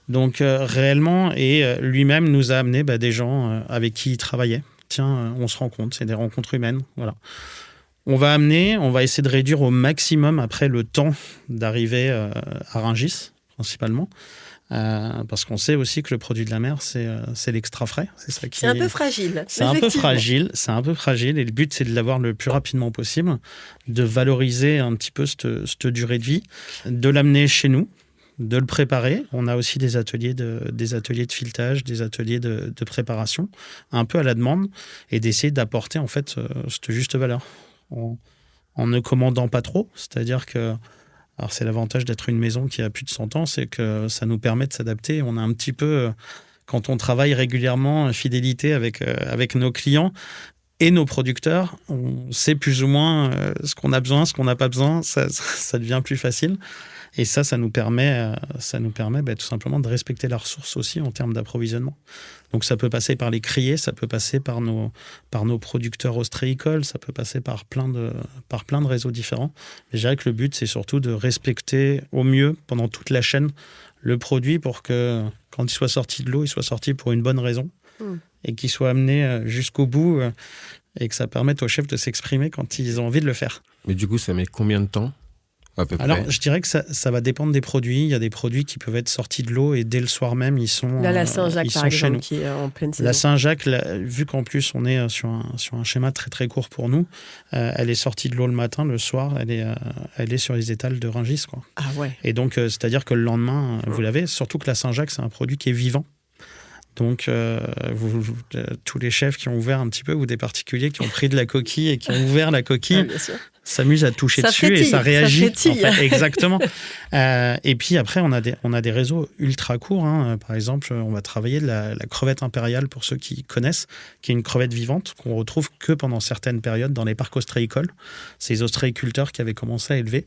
Donc réellement, et lui-même nous a amené des gens avec qui il travaillait. Tiens, on se rencontre, c'est des rencontres humaines, voilà. On va essayer de réduire au maximum après le temps d'arriver à Rungis, principalement. Parce qu'on sait aussi que le produit de la mer, c'est l'extra frais. C'est un peu fragile. C'est un peu fragile. Et le but, c'est de l'avoir le plus rapidement possible, de valoriser un petit peu cette durée de vie, de l'amener chez nous, de le préparer. On a aussi des ateliers de filetage, des ateliers de préparation, un peu à la demande, et d'essayer d'apporter en fait cette juste valeur. En ne commandant pas trop, c'est-à-dire que alors c'est l'avantage d'être une maison qui a plus de 100 ans, c'est que ça nous permet de s'adapter. On a un petit peu, quand on travaille régulièrement, fidélité avec nos clients et nos producteurs, on sait plus ou moins ce qu'on a besoin, ce qu'on n'a pas besoin, ça devient plus facile. Et ça nous permet tout simplement de respecter la ressource aussi en termes d'approvisionnement. Donc ça peut passer par les criers, ça peut passer par nos producteurs ostréicoles, ça peut passer par plein de réseaux différents. Mais je dirais que le but, c'est surtout de respecter au mieux, pendant toute la chaîne, le produit pour que, quand il soit sorti de l'eau, il soit sorti pour une bonne raison et qu'il soit amené jusqu'au bout et que ça permette aux chefs de s'exprimer quand ils ont envie de le faire. Mais du coup, ça met combien de temps ? Alors, je dirais que ça va dépendre des produits. Il y a des produits qui peuvent être sortis de l'eau et dès le soir même, ils sont là, la Saint-Jacques, par exemple, qui est en pleine saison. La Saint-Jacques, vu qu'en plus, on est sur un schéma très, très court pour nous, elle est sortie de l'eau le matin, le soir, elle est sur les étals de Rungis, quoi. Ah ouais. Et donc, c'est-à-dire que le lendemain, vous l'avez. Surtout que la Saint-Jacques, c'est un produit qui est vivant. Donc, tous les chefs qui ont ouvert un petit peu, ou des particuliers qui ont pris de la coquille et qui ont ouvert la coquille, s'amusent à toucher dessus frétille, et ça réagit. Ça frétille. En fait, exactement. Et puis après, on a des réseaux ultra courts. Hein. Par exemple, on va travailler la crevette impériale, pour ceux qui connaissent, qui est une crevette vivante qu'on retrouve que pendant certaines périodes dans les parcs ostréicoles. C'est les ostréiculteurs qui avaient commencé à élever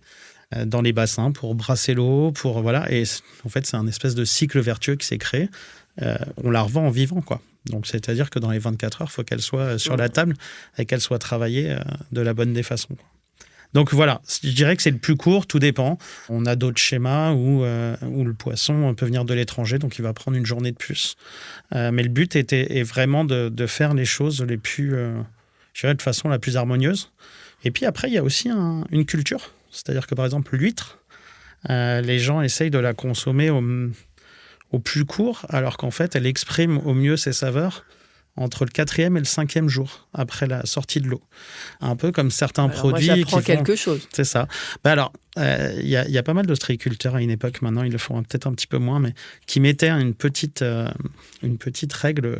dans les bassins pour brasser l'eau, voilà. Et en fait, c'est un espèce de cycle vertueux qui s'est créé. On la revend en vivant, quoi. Donc, c'est-à-dire que dans les 24 heures, il faut qu'elle soit sur la table et qu'elle soit travaillée de la bonne des façons, quoi. Donc voilà, je dirais que c'est le plus court, tout dépend. On a d'autres schémas où le poisson peut venir de l'étranger, donc il va prendre une journée de plus. Mais le but est vraiment de faire les choses les plus, je dirais, de façon la plus harmonieuse. Et puis après, il y a aussi une culture. C'est-à-dire que par exemple, l'huître, les gens essayent de la consommer au plus court, alors qu'en fait, elle exprime au mieux ses saveurs entre le 4e et le 5e jour après la sortie de l'eau. Un peu comme certains produits. Moi, j'apprends quelque chose. C'est ça. Alors, il y a pas mal d'ostréiculteurs à une époque, maintenant ils le font peut-être un petit peu moins, mais qui mettaient une petite règle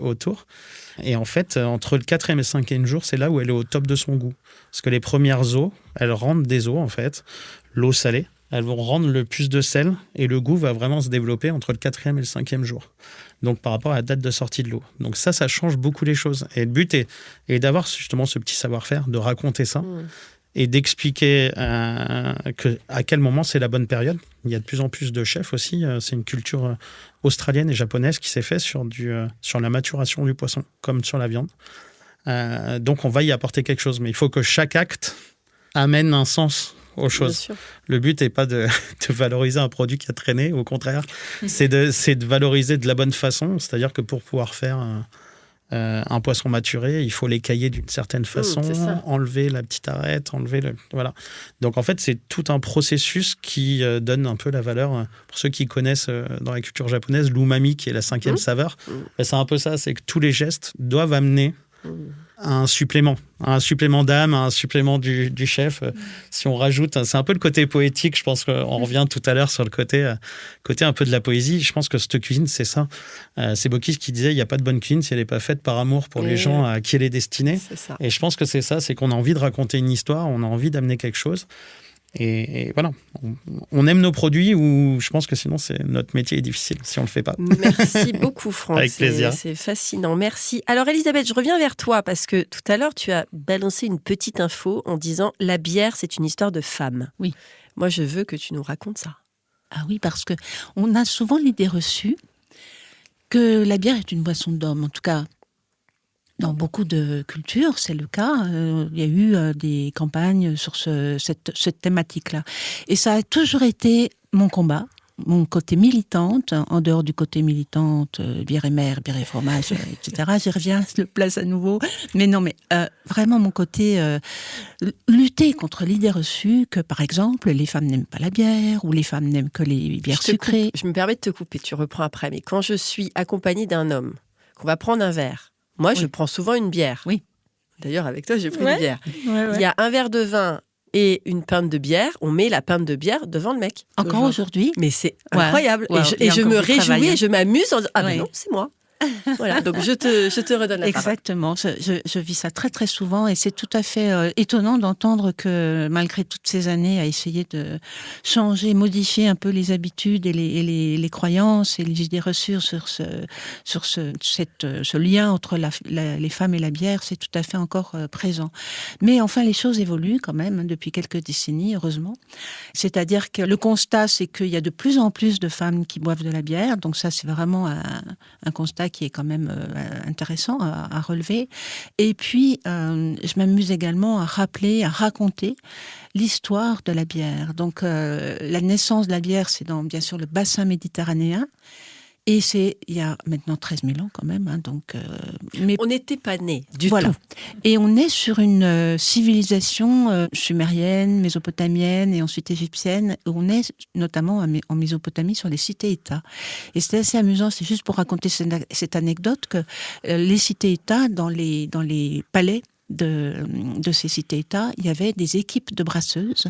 autour. Et en fait, entre le 4e et le 5e jour, c'est là où elle est au top de son goût. Parce que les premières eaux, elles rendent des eaux, en fait, l'eau salée. Elles vont rendre le plus de sel et le goût va vraiment se développer entre le 4e et le 5e jour. Donc, par rapport à la date de sortie de l'eau. Donc, ça change beaucoup les choses. Et le but est d'avoir justement ce petit savoir-faire, de raconter ça et d'expliquer à quel moment c'est la bonne période. Il y a de plus en plus de chefs aussi. C'est une culture australienne et japonaise qui s'est faite sur la maturation du poisson, comme sur la viande. Donc, on va y apporter quelque chose. Mais il faut que chaque acte amène un sens aux choses. Le but n'est pas de valoriser un produit qui a traîné, au contraire, c'est de valoriser de la bonne façon, c'est-à-dire que pour pouvoir faire un poisson maturé, il faut l'écailler d'une certaine façon, enlever la petite arête, voilà. Donc en fait, c'est tout un processus qui donne un peu la valeur, pour ceux qui connaissent dans la culture japonaise, l'umami, qui est la 5e saveur, c'est un peu ça, c'est que tous les gestes doivent amener un supplément d'âme, un supplément du chef. Si on rajoute, c'est un peu le côté poétique, je pense qu'on revient tout à l'heure sur le côté un peu de la poésie. Je pense que cette cuisine, c'est ça. C'est Bocuse qui disait, il n'y a pas de bonne cuisine si elle n'est pas faite par amour pour les gens à qui elle est destinée. Et je pense que c'est ça, c'est qu'on a envie de raconter une histoire, on a envie d'amener quelque chose. Et voilà, on aime nos produits, ou je pense que sinon notre métier est difficile si on le fait pas. Merci beaucoup, Franck. Avec plaisir. C'est fascinant, merci. Alors Elisabeth, je reviens vers toi parce que tout à l'heure tu as balancé une petite info en disant la bière c'est une histoire de femme. Oui. Moi je veux que tu nous racontes ça. Ah oui, parce que on a souvent l'idée reçue que la bière est une boisson d'homme, en tout cas. Dans beaucoup de cultures, c'est le cas. Il y a eu des campagnes sur cette thématique-là. Et ça a toujours été mon combat, mon côté militante, en dehors du côté militante, bière et mer, bière et fromage, etc. J'y reviens, je le place à nouveau. Mais non, mais vraiment mon côté lutter contre l'idée reçue que, par exemple, les femmes n'aiment pas la bière ou les femmes n'aiment que les bières sucrées. Je me permets de te couper, tu reprends après. Mais quand je suis accompagnée d'un homme, qu'on va prendre un verre, moi, je prends souvent une bière. Oui. D'ailleurs, avec toi, j'ai pris une bière. Ouais. Il y a un verre de vin et une pinte de bière, on met la pinte de bière devant le mec. Encore aujourd'hui. Mais c'est incroyable. Ouais, et je me réjouis et hein. je m'amuse en disant, ah ben Ouais. non, c'est moi. Voilà, donc je te redonne la parole. Exactement, je vis ça très très souvent et c'est tout à fait étonnant d'entendre que malgré toutes ces années à essayer de changer, modifier un peu les habitudes et les croyances et les idées reçues sur ce lien entre les femmes et la bière, c'est tout à fait encore présent. Mais enfin, les choses évoluent quand même depuis quelques décennies, heureusement. C'est-à-dire que le constat, c'est qu'il y a de plus en plus de femmes qui boivent de la bière, donc ça c'est vraiment un constat qui est quand même intéressant à relever. Et puis, je m'amuse également à rappeler, à raconter l'histoire de la bière. Donc, la naissance de la bière, c'est dans, bien sûr, le bassin méditerranéen. Et c'est il y a maintenant 13 000 ans quand même. Hein, donc, mais on n'était pas nés du voilà. tout. Et on est sur une civilisation sumérienne, mésopotamienne et ensuite égyptienne. On est notamment en Mésopotamie sur les cités-États. Et c'est assez amusant, c'est juste pour raconter cette anecdote que les cités-États, dans les palais de ces cités-États, il y avait des équipes de brasseuses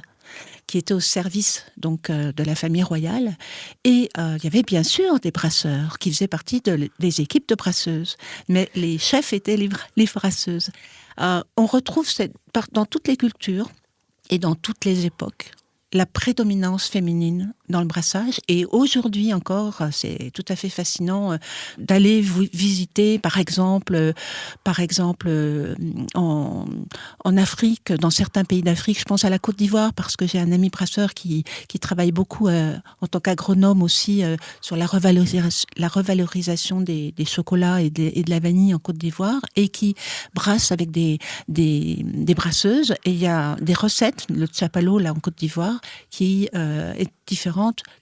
qui étaient au service donc de la famille royale. Et il y avait bien sûr des brasseurs qui faisaient partie des équipes de brasseuses. Mais les chefs étaient les brasseuses. On retrouve dans toutes les cultures et dans toutes les époques la prédominance féminine dans le brassage. Et aujourd'hui encore, c'est tout à fait fascinant d'aller visiter, par exemple en Afrique, dans certains pays d'Afrique. Je pense à la Côte d'Ivoire parce que j'ai un ami brasseur qui travaille beaucoup en tant qu'agronome aussi sur la revalorisation des chocolats et de la vanille en Côte d'Ivoire et qui brasse avec des brasseuses. Et il y a des recettes, le tchapalo là en Côte d'Ivoire, qui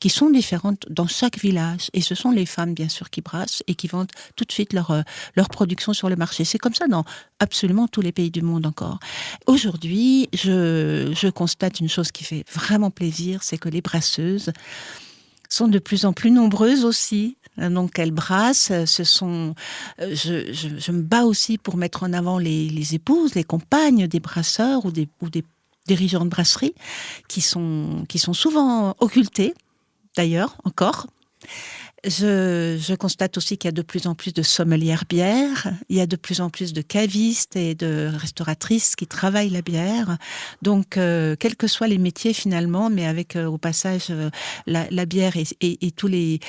sont différentes dans chaque village. Et ce sont les femmes, bien sûr, qui brassent et qui vendent tout de suite leur production sur le marché. C'est comme ça dans absolument tous les pays du monde encore. Aujourd'hui, je constate une chose qui fait vraiment plaisir, c'est que les brasseuses sont de plus en plus nombreuses aussi. Donc elles brassent. Je me bats aussi pour mettre en avant les épouses, les compagnes des brasseurs ou des dirigeants de brasserie qui sont souvent occultés, d'ailleurs, encore. Je constate aussi qu'il y a de plus en plus de sommelières bières, il y a de plus en plus de cavistes et de restauratrices qui travaillent la bière. Donc, quels que soient les métiers finalement, mais avec au passage la bière et tous les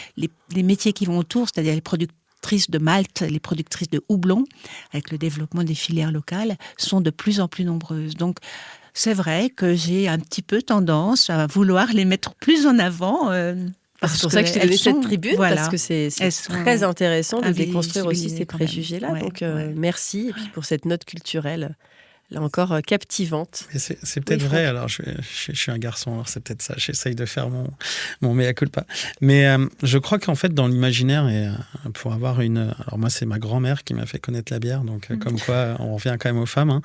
métiers qui vont autour, c'est-à-dire les productrices de malt, les productrices de houblon, avec le développement des filières locales, sont de plus en plus nombreuses. Donc, c'est vrai que j'ai un petit peu tendance à vouloir les mettre plus en avant. C'est pour ça que je t'ai donné cette tribune, voilà, parce que c'est très intéressant de déconstruire aussi ces préjugés-là. Ouais, donc, merci et puis pour cette note culturelle, là encore, captivante. Mais c'est peut-être vrai, alors je suis un garçon, alors c'est peut-être ça, j'essaye de faire mon mea culpa. Mais je crois qu'en fait, dans l'imaginaire, et pour avoir alors moi, c'est ma grand-mère qui m'a fait connaître la bière, donc comme quoi, on revient quand même aux femmes, hein.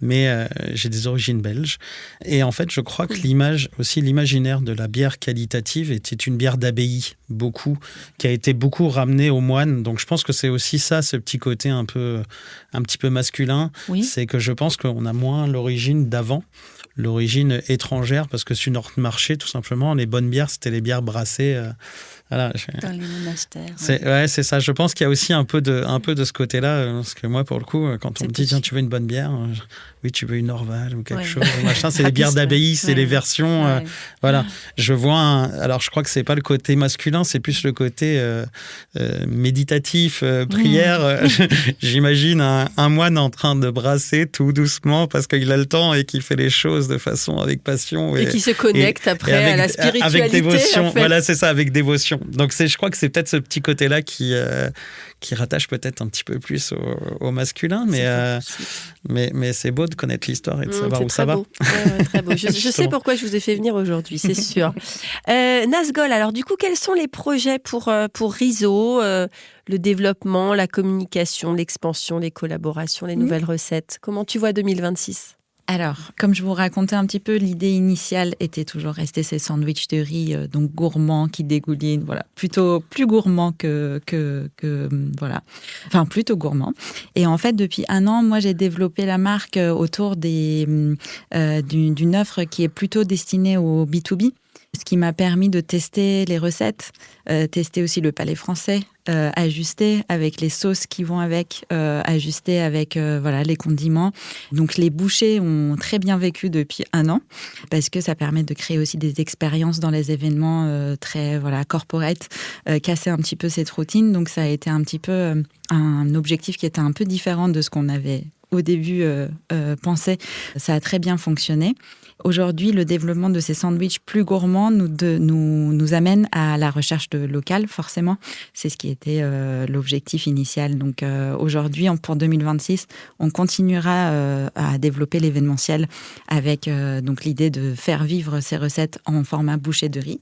Mais j'ai des origines belges. Et en fait, je crois que l'imaginaire de la bière qualitative était une bière d'abbaye, qui a été beaucoup ramenée aux moines. Donc je pense que c'est aussi ça, ce petit côté un petit peu masculin. Oui. C'est que je pense qu'on a moins l'origine d'avant, l'origine étrangère, parce que sur notre marché, tout simplement, les bonnes bières, c'était les bières brassées. Voilà, dans les monastères. C'est ça. Je pense qu'il y a aussi un peu de ce côté-là, parce que moi, pour le coup, quand on me dit tiens, tu veux une bonne bière, oui, tu veux une Orval ou quelque chose, machin, c'est les bières d'abbaye, c'est les versions. Voilà. Je vois alors je crois que c'est pas le côté masculin, c'est plus le côté méditatif, prière. J'imagine un moine en train de brasser tout doucement parce qu'il a le temps et qu'il fait les choses de façon avec passion et qui se connecte après à la spiritualité. Avec dévotion. En fait. Voilà, c'est ça, avec dévotion. Donc je crois que c'est peut-être ce petit côté-là qui rattache peut-être un petit peu plus au masculin, mais c'est beau de connaître l'histoire et de savoir c'est où ça très va. beau. Ouais, très beau. Je sais Justement. pourquoi je vous ai fait venir aujourd'hui, c'est sûr. Nazgul, alors du coup, quels sont les projets pour Rizzo, le développement, la communication, l'expansion, les collaborations, les nouvelles recettes? Comment tu vois 2026? Alors, comme je vous racontais un petit peu, l'idée initiale était toujours rester ces sandwichs de riz, donc gourmands, qui dégoulinent, voilà, plutôt plus gourmands que voilà, enfin plutôt gourmands. Et en fait, depuis 1 an, moi, j'ai développé la marque autour d'une offre qui est plutôt destinée au B2B. Ce qui m'a permis de tester les recettes, tester aussi le palais français, ajuster avec les sauces qui vont avec, ajuster avec voilà, les condiments. Donc les bouchers ont très bien vécu depuis 1 an parce que ça permet de créer aussi des expériences dans les événements très voilà, corporate, casser un petit peu cette routine. Donc ça a été un petit peu un objectif qui était un peu différent de ce qu'on avait au début pensé. Ça a très bien fonctionné. Aujourd'hui, le développement de ces sandwichs plus gourmands nous amène à la recherche de local, forcément. C'est ce qui était l'objectif initial. Donc aujourd'hui, pour 2026, on continuera à développer l'événementiel avec donc l'idée de faire vivre ces recettes en format bouchée de riz.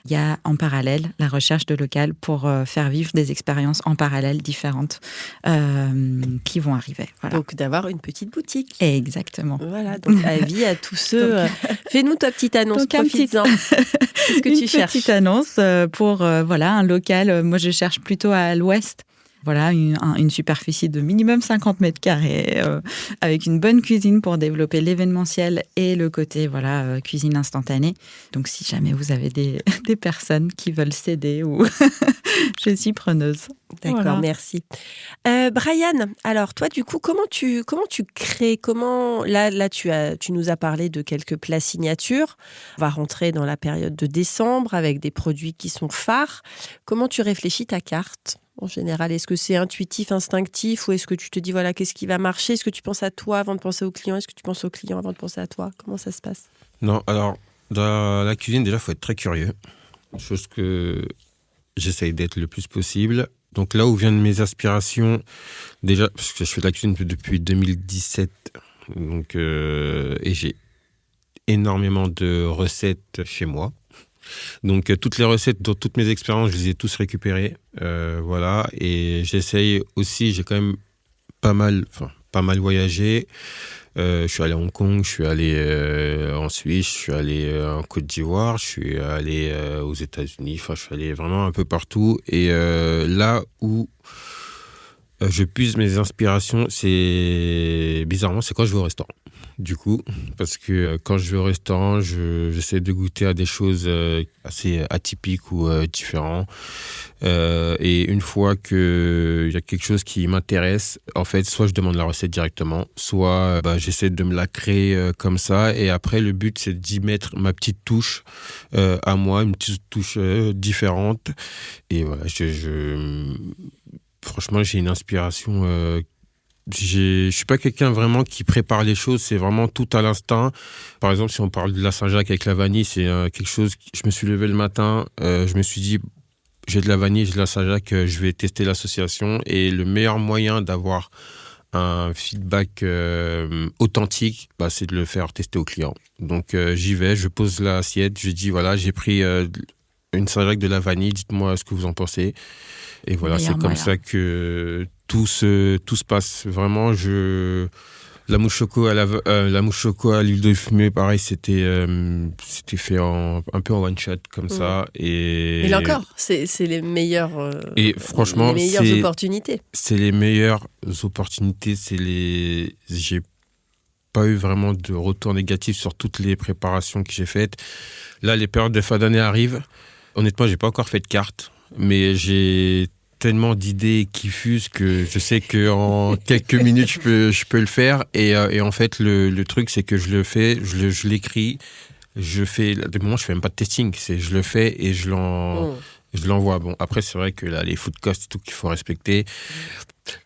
Il y a en parallèle la recherche de local pour faire vivre des expériences en parallèle différentes qui vont arriver. Voilà. Donc d'avoir une petite boutique. Exactement. Voilà, donc avis à tous ceux. Fais-nous ta petite annonce, profites-en. Qu'est-ce que tu cherches? Une petite annonce pour voilà, un local. Moi, je cherche plutôt à l'ouest. Voilà, une superficie de minimum 50 mètres carrés, avec une bonne cuisine pour développer l'événementiel et le côté voilà, cuisine instantanée. Donc, si jamais vous avez des personnes qui veulent céder, ou je suis preneuse. D'accord, Voilà. merci. Brian, alors toi, du coup, comment tu crées? Là, tu nous as parlé de quelques plats signatures. On va rentrer dans la période de décembre avec des produits qui sont phares. Comment tu réfléchis ta carte? En général, est-ce que c'est intuitif, instinctif, ou est-ce que tu te dis, voilà, qu'est-ce qui va marcher? Est-ce que tu penses à toi avant de penser au client? Est-ce que tu penses au client avant de penser à toi? Comment ça se passe? Non, alors, dans la cuisine, déjà, il faut être très curieux. Chose que j'essaye d'être le plus possible. Donc là où viennent mes aspirations, déjà, parce que je fais de la cuisine depuis 2017, donc, et j'ai énormément de recettes chez moi. Donc toutes les recettes, dans toutes mes expériences, je les ai tous récupérées. Voilà, et j'essaye aussi, j'ai quand même pas mal voyagé. Je suis allé à Hong Kong, je suis allé en Suisse, je suis allé en Côte d'Ivoire, je suis allé aux États-Unis. Enfin, je suis allé vraiment un peu partout. Et là où je puise mes inspirations, bizarrement, c'est quand je vais au restaurant. Du coup, parce que quand je vais au restaurant, j'essaie de goûter à des choses assez atypiques ou différentes. Et une fois qu'il y a quelque chose qui m'intéresse, en fait, soit je demande la recette directement, soit j'essaie de me la créer comme ça. Et après, le but, c'est d'y mettre ma petite touche à moi, une petite touche différente. Et voilà, franchement, j'ai une inspiration. Je suis pas quelqu'un vraiment qui prépare les choses, c'est vraiment tout à l'instinct. Par exemple, si on parle de la Saint-Jacques avec la vanille, c'est quelque chose. Je me suis levé le matin, je me suis dit, j'ai de la vanille, j'ai de la Saint-Jacques, je vais tester l'association. Et le meilleur moyen d'avoir un feedback authentique, c'est de le faire tester au client. Donc j'y vais, je pose l'assiette, je dis voilà, j'ai pris une Saint-Jacques de la vanille, dites-moi ce que vous en pensez. Et voilà, c'est comme ça que tout se passe. Vraiment, la mouche choco à l'huile de fumée, pareil, c'était fait un peu en one shot comme ça. Et là encore, c'est les meilleures. Et franchement, les meilleures opportunités. C'est les meilleures opportunités. J'ai pas eu vraiment de retour négatif sur toutes les préparations que j'ai faites. Là, les périodes de fin d'année arrivent. Honnêtement, j'ai pas encore fait de carte, mais j'ai tellement d'idées qui fusent que je sais qu'en quelques minutes, je peux le faire. Et en fait, le truc, c'est que je le fais, je l'écris, de moment, je fais même pas de testing. Je le fais et je l'envoie. Bon, après, c'est vrai que là, les food costs, tout qu'il faut respecter.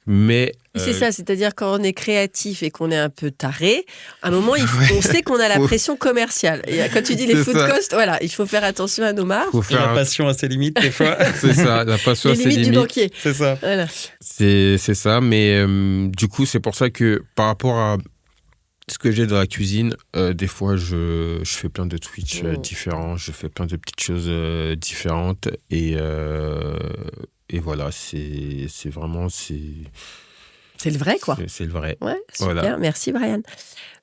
Mais c'est ça, c'est-à-dire quand on est créatif et qu'on est un peu taré, à un moment, on sait qu'on a la pression commerciale. Et quand tu dis les food costs, voilà, il faut faire attention à nos marges. La passion a ses limites, des fois. C'est ça, la passion a ses limites. Les limites du banquier. C'est ça. Voilà. C'est ça, mais du coup, c'est pour ça que par rapport à ce que j'ai dans la cuisine, des fois, je fais plein de Twitch différents, je fais plein de petites choses différentes. Et voilà, c'est vraiment... C'est le vrai, quoi. C'est le vrai. Ouais, super. Voilà. Merci, Brian.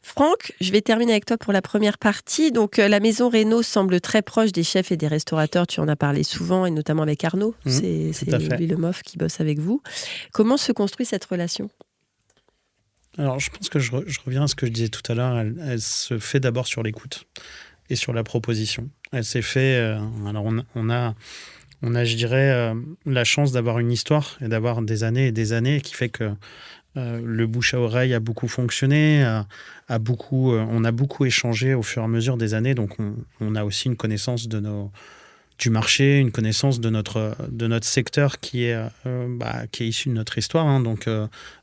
Franck, je vais terminer avec toi pour la première partie. Donc, la maison Reynaud semble très proche des chefs et des restaurateurs. Tu en as parlé souvent, et notamment avec Arnaud. C'est lui le MOF qui bosse avec vous. Comment se construit cette relation ? Alors, je pense que je reviens à ce que je disais tout à l'heure. Elle se fait d'abord sur l'écoute et sur la proposition. Elle s'est fait... alors, on a, je dirais, la chance d'avoir une histoire et d'avoir des années et des années qui fait que le bouche à oreille a beaucoup fonctionné, on a beaucoup échangé au fur et à mesure des années. Donc, on a aussi une connaissance du marché, une connaissance de notre secteur qui est issu de notre histoire. Hein. Donc,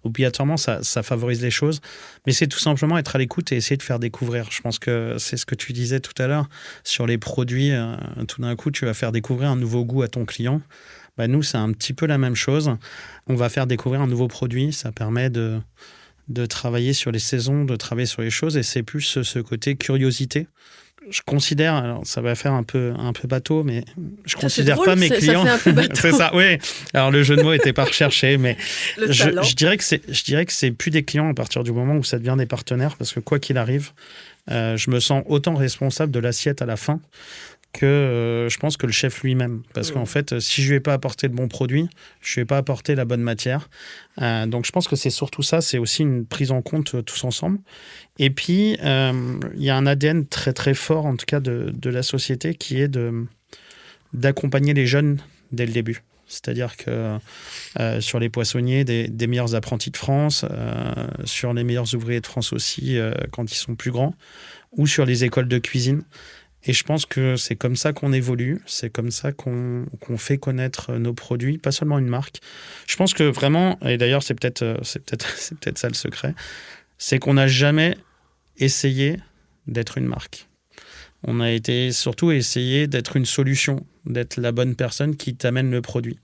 obligatoirement, ça favorise les choses. Mais c'est tout simplement être à l'écoute et essayer de faire découvrir. Je pense que c'est ce que tu disais tout à l'heure sur les produits. Tout d'un coup, tu vas faire découvrir un nouveau goût à ton client. Nous, c'est un petit peu la même chose. On va faire découvrir un nouveau produit. Ça permet de travailler sur les saisons, de travailler sur les choses. Et c'est plus ce côté curiosité. Je considère, alors ça va faire un peu bateau, mais je considère pas mes clients. Ça fait un peu bateau. C'est ça, oui. Alors le jeu de mots était pas recherché, mais je dirais que c'est plus des clients à partir du moment où ça devient des partenaires, parce que quoi qu'il arrive, je me sens autant responsable de l'assiette à la fin que je pense que le chef lui-même. Parce qu'en fait, si je ne lui ai pas apporté le bon produit, je ne lui ai pas apporté la bonne matière. Donc je pense que c'est surtout ça, c'est aussi une prise en compte tous ensemble. Et puis, il y a un ADN très très fort, en tout cas de la société, qui est d'accompagner les jeunes dès le début. C'est-à-dire que sur les poissonniers, des meilleurs apprentis de France, sur les meilleurs ouvriers de France aussi, quand ils sont plus grands, ou sur les écoles de cuisine. Et je pense que c'est comme ça qu'on évolue, c'est comme ça qu'on fait connaître nos produits, pas seulement une marque. Je pense que vraiment, et d'ailleurs c'est peut-être ça le secret, c'est qu'on n'a jamais essayé d'être une marque. On a surtout essayé d'être une solution, d'être la bonne personne qui t'amène le produit.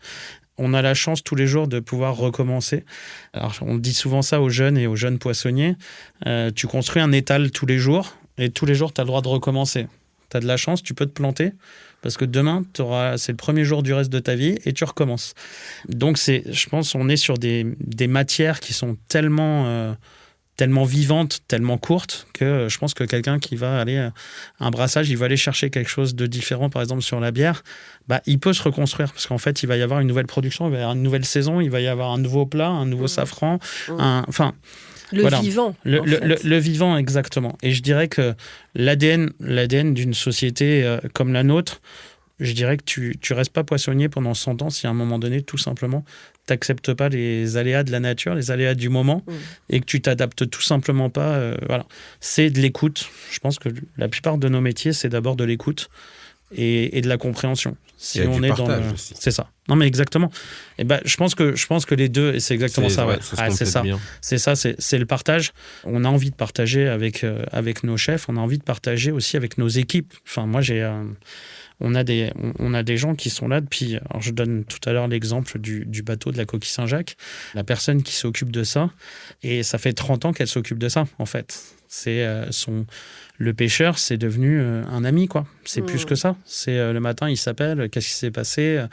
On a la chance tous les jours de pouvoir recommencer. Alors on dit souvent ça aux jeunes et aux jeunes poissonniers, tu construis un étal tous les jours et tous les jours tu as le droit de recommencer. Tu as de la chance, tu peux te planter, parce que demain, c'est le premier jour du reste de ta vie et tu recommences. Donc, je pense qu'on est sur des matières qui sont tellement vivantes, tellement courtes, que je pense que quelqu'un qui va aller à un brassage, il va aller chercher quelque chose de différent, par exemple sur la bière, il peut se reconstruire, parce qu'en fait, il va y avoir une nouvelle production, il va y avoir une nouvelle saison, il va y avoir un nouveau plat, un nouveau safran, vivant. Le vivant, exactement. Et je dirais que l'ADN d'une société comme la nôtre, je dirais que tu restes pas poissonnier pendant 100 ans si à un moment donné, tout simplement, tu n'acceptes pas les aléas de la nature, les aléas du moment, et que tu t'adaptes tout simplement pas. C'est de l'écoute. Je pense que la plupart de nos métiers, c'est d'abord de l'écoute et de la compréhension. Si on est dans aussi. C'est ça. Non mais exactement. Et je pense que les deux, et c'est exactement ça. Ouais. C'est ça. Bien. C'est ça. C'est le partage. On a envie de partager avec nos chefs. On a envie de partager aussi avec nos équipes. Enfin, moi on a des gens qui sont là depuis. Alors je donne tout à l'heure l'exemple du bateau de la Coquille Saint-Jacques. La personne qui s'occupe de ça, et ça fait 30 ans qu'elle s'occupe de ça en fait. C'est le pêcheur, c'est devenu un ami, quoi. C'est plus que ça. C'est le matin, il s'appelle, qu'est-ce qui s'est passé ?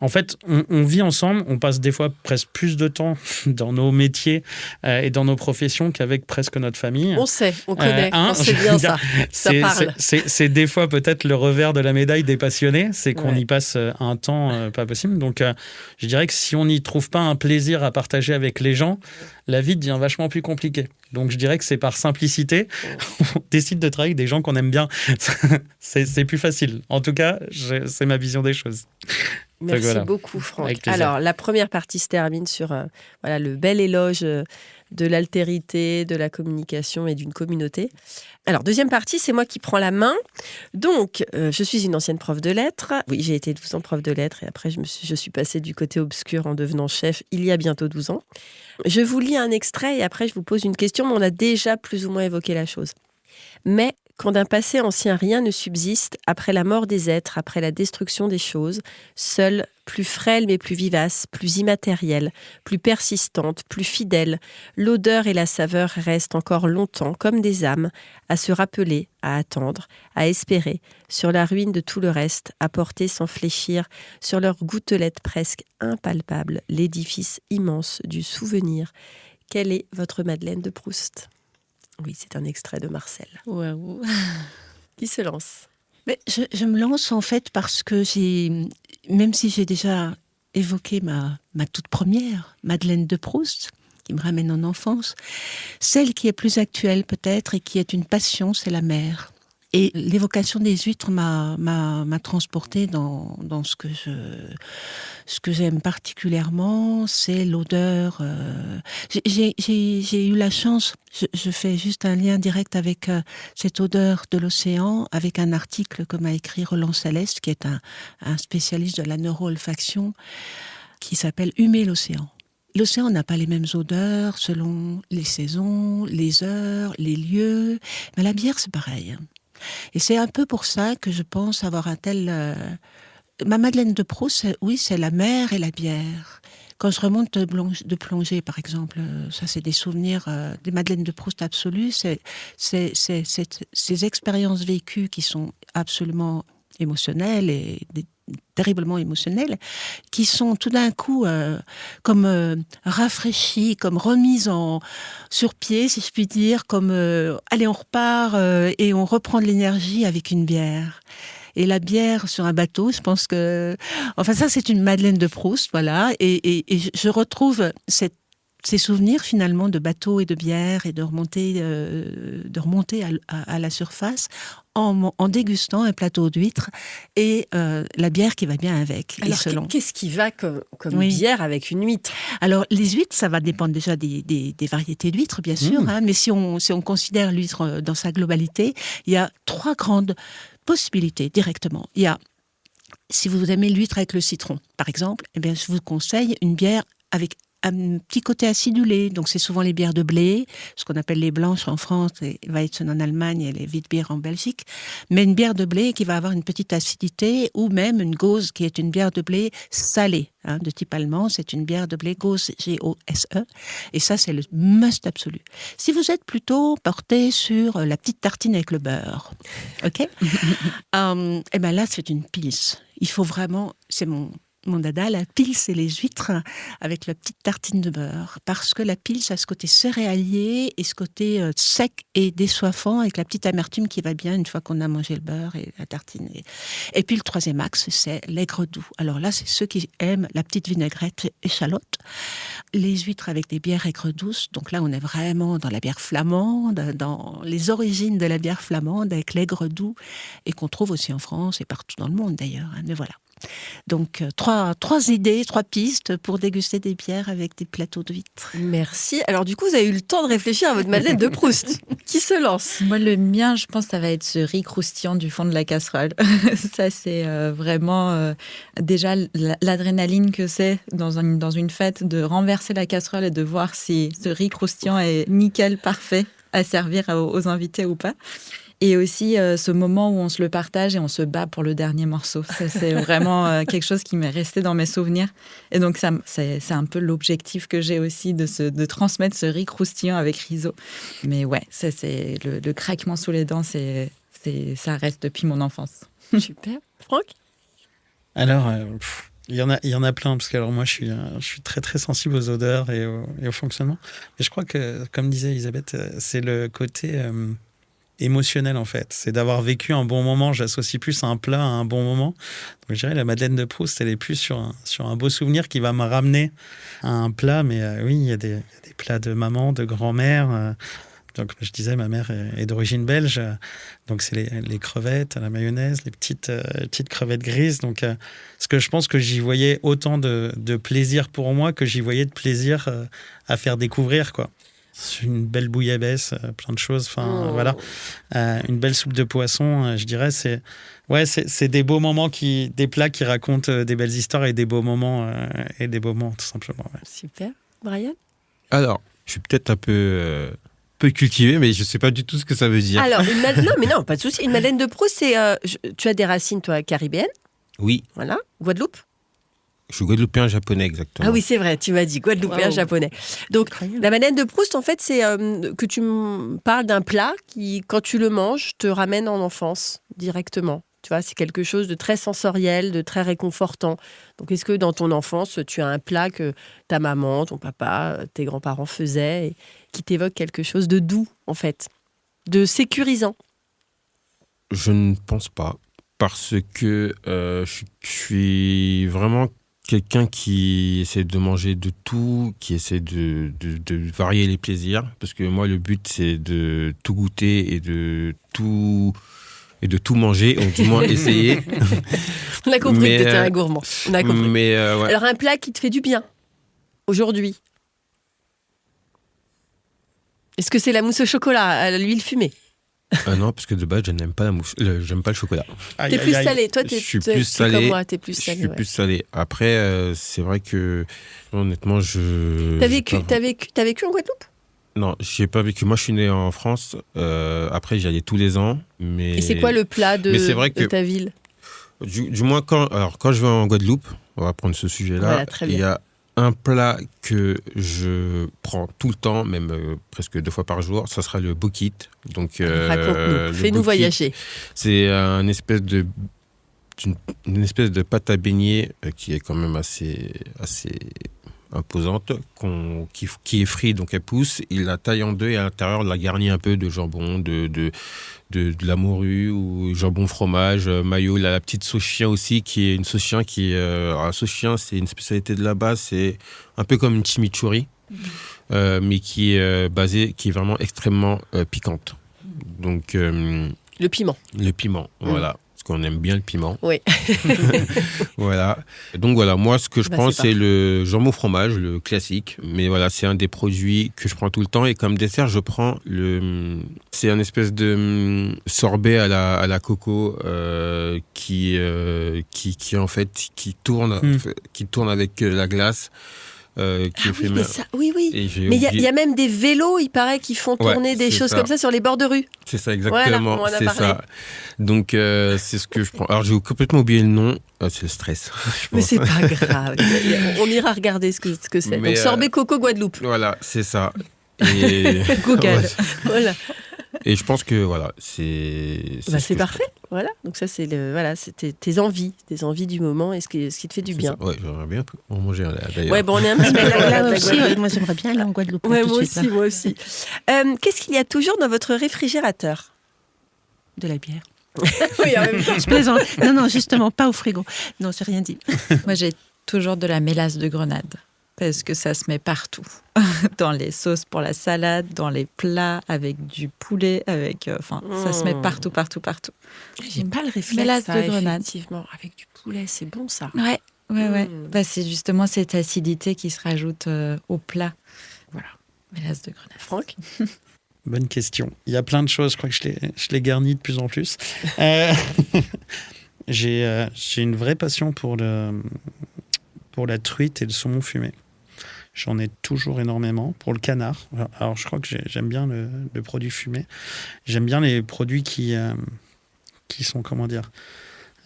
En fait, on vit ensemble, on passe des fois presque plus de temps dans nos métiers et dans nos professions qu'avec presque notre famille. On sait, on connaît, on sait bien ça. Ça parle. C'est des fois peut-être le revers de la médaille des passionnés, c'est qu'on y passe un temps pas possible. Donc, je dirais que si on n'y trouve pas un plaisir à partager avec les gens, la vie devient vachement plus compliquée. Donc, je dirais que c'est par simplicité, on décide de travailler avec des gens qu'on aime bien. C'est plus facile. En tout cas, c'est ma vision des choses. Merci beaucoup, Franck. Alors, la première partie se termine sur le bel éloge de l'altérité, de la communication et d'une communauté. Alors, deuxième partie, c'est moi qui prends la main. Donc, je suis une ancienne prof de lettres. Oui, j'ai été 12 ans prof de lettres et après, je suis passée du côté obscur en devenant chef il y a bientôt 12 ans. Je vous lis un extrait et après, je vous pose une question, mais on a déjà plus ou moins évoqué la chose. Mais Quand d'un passé ancien rien ne subsiste, après la mort des êtres, après la destruction des choses, seule, plus frêle mais plus vivace, plus immatérielle, plus persistante, plus fidèle, l'odeur et la saveur restent encore longtemps comme des âmes, à se rappeler, à attendre, à espérer, sur la ruine de tout le reste, à porter sans fléchir, sur leurs gouttelettes presque impalpables, l'édifice immense du souvenir. Quelle est votre Madeleine de Proust ? Oui, c'est un extrait de Marcel. Waouh. Qui se lance ? Mais je me lance en fait parce que même si j'ai déjà évoqué ma toute première Madeleine de Proust, qui me ramène en enfance, celle qui est plus actuelle peut-être et qui est une passion, c'est la mer. Et l'évocation des huîtres m'a transportée dans ce que j'aime particulièrement, c'est l'odeur. J'ai eu la chance, je fais juste un lien direct avec cette odeur de l'océan, avec un article que m'a écrit Roland Céleste, qui est un spécialiste de la neuro-olfaction, qui s'appelle « Humer l'océan ». L'océan n'a pas les mêmes odeurs selon les saisons, les heures, les lieux, mais la bière c'est pareil. Et c'est un peu pour ça que je pense avoir un tel... Ma Madeleine de Proust, oui, c'est la mer et la bière. Quand je remonte de plongée, par exemple, ça c'est des souvenirs, des Madeleines de Proust absolues, c'est ces expériences vécues qui sont absolument émotionnelles et terriblement émotionnelles, qui sont tout d'un coup comme rafraîchies, comme remises sur pied, si je puis dire, comme allez, on repart et on reprend de l'énergie avec une bière. Et la bière sur un bateau, je pense que... Enfin, ça, c'est une Madeleine de Proust, voilà. Et je retrouve ces souvenirs, finalement, de bateau et de bière et de remonter à la surface en dégustant un plateau d'huîtres et la bière qui va bien avec. Alors, qu'est-ce qui va comme oui. bière avec une huître ? Alors, les huîtres, ça va dépendre déjà des variétés d'huîtres, bien sûr. Hein, mais si on considère l'huître dans sa globalité, il y a 3 grandes possibilités directement. Il y a, si vous aimez l'huître avec le citron, par exemple, eh bien, je vous conseille une bière avec un petit côté acidulé. Donc, c'est souvent les bières de blé, ce qu'on appelle les blanches en France, et Weizen en Allemagne et les Witbier en Belgique. Mais une bière de blé qui va avoir une petite acidité, ou même une Gose qui est une bière de blé salée, hein, de type allemand. C'est une bière de blé Gose, G-O-S-E. Et ça, c'est le must absolu. Si vous êtes plutôt porté sur la petite tartine avec le beurre, ok, et ben là, c'est une pils. Il faut vraiment, c'est mon dada, la pils et les huîtres avec la petite tartine de beurre. Parce que la pils a ce côté céréalier et ce côté sec et désoiffant avec la petite amertume qui va bien une fois qu'on a mangé le beurre et la tartine. Et puis le 3e axe, c'est l'aigre doux. Alors là, c'est ceux qui aiment la petite vinaigrette échalote. Les huîtres avec des bières aigres douces. Donc là, on est vraiment dans la bière flamande, dans les origines de la bière flamande avec l'aigre doux et qu'on trouve aussi en France et partout dans le monde d'ailleurs. Hein, mais voilà. Donc, 3 idées, 3 pistes pour déguster des bières avec des plateaux d'huîtres. Merci. Alors du coup, vous avez eu le temps de réfléchir à votre Madeleine de Proust. Qui se lance ? Moi, le mien, je pense que ça va être ce riz croustillant du fond de la casserole. Ça, c'est vraiment déjà l'adrénaline que c'est dans une fête de renverser la casserole et de voir si ce riz croustillant est nickel, parfait à servir aux invités ou pas. Et aussi ce moment où on se le partage et on se bat pour le dernier morceau. Ça, c'est vraiment quelque chose qui m'est resté dans mes souvenirs. Et donc, c'est un peu l'objectif que j'ai aussi de transmettre ce riz croustillant avec riso. Mais ouais, ça, c'est le craquement sous les dents, ça reste depuis mon enfance. Super. Franck ? Alors, il y en a plein, parce que alors moi, je suis très, très sensible aux odeurs et au fonctionnement. Mais je crois que, comme disait Elisabeth, c'est le côté... émotionnel en fait, c'est d'avoir vécu un bon moment. J'associe plus un plat à un bon moment, donc je dirais la Madeleine de Proust, elle est plus sur un beau souvenir qui va me ramener à un plat. Mais oui, il y a des plats de maman, de grand-mère. Donc je disais, ma mère est d'origine belge, donc c'est les crevettes à la mayonnaise, les petites crevettes grises. Donc ce que je pense que j'y voyais autant de plaisir pour moi que j'y voyais de plaisir à faire découvrir, quoi. Une belle bouillabaisse, plein de choses. Enfin, voilà. Une belle soupe de poisson, je dirais. C'est des beaux moments, des plats qui racontent des belles histoires et des beaux moments, tout simplement. Ouais. Super. Brian ? Alors, je suis peut-être un peu peu cultivé, mais je ne sais pas du tout ce que ça veut dire. Alors, non, pas de souci. Une madeleine de Proust, c'est... tu as des racines, toi, caribéennes. Oui, Voilà. Guadeloupe. je suis guadeloupéen japonais, exactement. Ah oui, c'est vrai, tu m'as dit guadeloupéen japonais. Donc, la madeleine de Proust, en fait, c'est que tu me parles d'un plat qui, quand tu le manges, te ramène en enfance directement. Tu vois, c'est quelque chose de très sensoriel, de très réconfortant. Donc, est-ce que dans ton enfance, tu as un plat que ta maman, ton papa, tes grands-parents faisaient et qui t'évoque quelque chose de doux, en fait, de sécurisant? Je ne pense pas, parce que je suis vraiment quelqu'un qui essaie de manger de tout, qui essaie de varier les plaisirs, parce que moi, le but, c'est de tout goûter et de tout manger, ou du moins essayer. On a compris Mais, que tu étais un gourmand. On a compris. Mais ouais. Alors, un plat qui te fait du bien, aujourd'hui? Est-ce que c'est la mousse au chocolat à l'huile fumée? Non, parce que de base, je n'aime pas la mousse, j'aime pas le chocolat. Aïe, T'es aïe, plus aïe. salé. Toi, Je suis t'es plus salé. comme moi, t'es plus Je salé. suis Ouais. plus salé. Après, c'est vrai que, honnêtement, T'as vécu en Guadeloupe? Non, je n'ai pas vécu. Moi, je suis né en France. Après, j'y allais tous les ans. Mais... Et c'est quoi le plat Mais c'est vrai de que- ta ville? Du moins, quand je vais en Guadeloupe, on va prendre ce sujet-là, Voilà, très bien. il y a un plat que je prends tout le temps, même presque 2 fois par jour, ça sera le bokit. Donc, Raconte-nous, le fais-nous bokit, voyager. C'est une espèce de pâte à beignet qui est quand même assez imposante, qui est frite, donc elle pousse. Il la taille en deux et à l'intérieur, il la garnit un peu de jambon, de la morue ou jambon fromage, mayo. Il a la petite sauce chien aussi, qui est une sauce chien la sauce chien, c'est une spécialité de là-bas. C'est un peu comme une chimichurri, mais qui est vraiment extrêmement piquante. Donc, Le piment. le piment, voilà. Parce qu'on aime bien le piment. Oui. Voilà. Donc voilà, moi, ce que je Bah, prends, c'est c'est le jambon fromage, le classique. Mais voilà, c'est un des produits que je prends tout le temps. Et comme dessert, je prends c'est un espèce de sorbet à la coco qui en fait, qui tourne avec la glace. Qui est fait mais ça, oui. Et j'ai Mais il oublié- y a même des vélos, il paraît, qui font tourner des c'est choses ça. comme ça sur les bords de rue. C'est ça, Voilà, exactement. on en a c'est parlé. ça. Donc, c'est ce que je prends. Alors, j'ai complètement oublié le nom. C'est le stress. je Mais pense. c'est pas grave. On ira regarder ce que c'est. Mais, Donc, sorbet coco Guadeloupe. Voilà, c'est ça. Et... Google. Ouais. Voilà. Et je pense que voilà, c'est. Bah, ce c'est que parfait. Voilà. Donc, ça, c'est tes envies du moment et ce qui te fait du je- bien. c'est ça. Ouais, j'aimerais bien en manger un, d'ailleurs. Ouais, bon, on est un petit peu Mais loin, là de la aussi, Guadeloupe. moi j'aimerais bien aller en Guadeloupe. Ouais, tout de moi suite, aussi, là. moi aussi. Qu'est-ce qu'il y a toujours dans votre réfrigérateur? De la bière. Oui, en même temps. Je plaisante. Non, justement, pas au frigo. Non, j'ai rien dit. Moi, j'ai toujours de la mélasse de grenade parce que ça se met partout. Dans les sauces pour la salade, dans les plats, avec du poulet, ça se met partout. J'ai pas le réflexe. Mélasse ça, de grenade. Effectivement, avec du poulet, c'est bon ça. Ouais. Mm. Bah, c'est justement cette acidité qui se rajoute au plat. Voilà, mélasse de grenade. Franck? Bonne question. Il y a plein de choses, je crois que je les garnis de plus en plus. J'ai une vraie passion pour la truite et le saumon fumé. J'en ai toujours énormément. Pour le canard, alors je crois que j'aime bien le produit fumé. J'aime bien les produits qui sont, comment dire,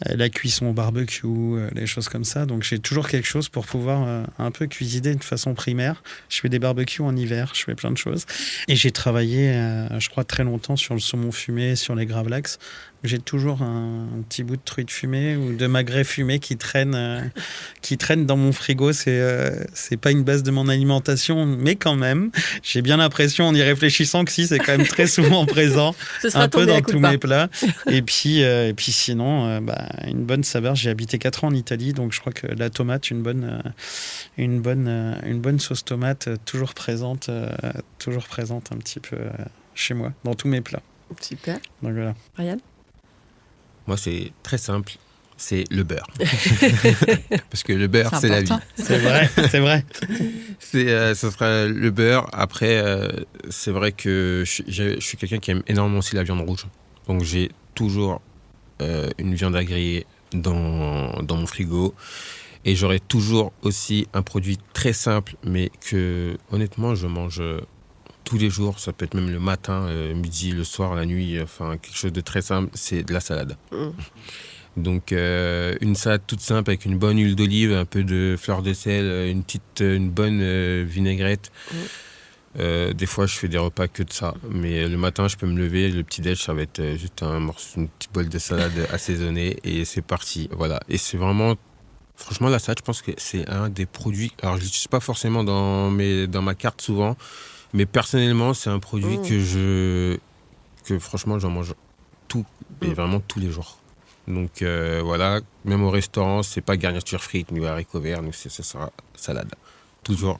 la cuisson au barbecue, les choses comme ça. Donc j'ai toujours quelque chose pour pouvoir un peu cuisiner de façon primaire. Je fais des barbecues en hiver, je fais plein de choses. Et j'ai travaillé, je crois, très longtemps sur le saumon fumé, sur les gravlax. J'ai toujours un petit bout de truite fumée ou de magret fumé qui traîne dans mon frigo. C'est pas une base de mon alimentation, mais quand même, j'ai bien l'impression, en y réfléchissant, que si, c'est quand même très souvent présent, Ce sera un peu tombé à dans coup de tous pas. mes plats. Et puis sinon, une bonne saveur. J'ai habité 4 ans en Italie, donc je crois que la tomate, une bonne sauce tomate, toujours présente un petit peu chez moi, dans tous mes plats. Super. Donc voilà. Ryan? Moi, c'est très simple. C'est le beurre. Parce que le beurre, C'est c'est la vie. important. C'est vrai, c'est vrai. Ce sera le beurre. Après, c'est vrai que je suis quelqu'un qui aime énormément aussi la viande rouge. Donc, j'ai toujours une viande à griller dans mon frigo. Et j'aurai toujours aussi un produit très simple, mais que, honnêtement, je mange tous les jours, ça peut être même le matin, midi, le soir, la nuit, enfin quelque chose de très simple, c'est de la salade. Donc une salade toute simple avec une bonne huile d'olive, un peu de fleur de sel, une bonne vinaigrette. Des fois, je fais des repas que de ça. Mais le matin, je peux me lever. Le petit-déj, ça va être juste une petite bol de salade assaisonnée et c'est parti. Voilà. Et c'est vraiment... Franchement, la salade, je pense que c'est un des produits... Alors, je ne l'utilise pas forcément dans ma carte souvent, mais personnellement, c'est un produit que franchement, j'en mange et vraiment tous les jours. Donc voilà, même au restaurant, c'est pas garniture frites, ni haricots verts, nous ça sera salade. Toujours.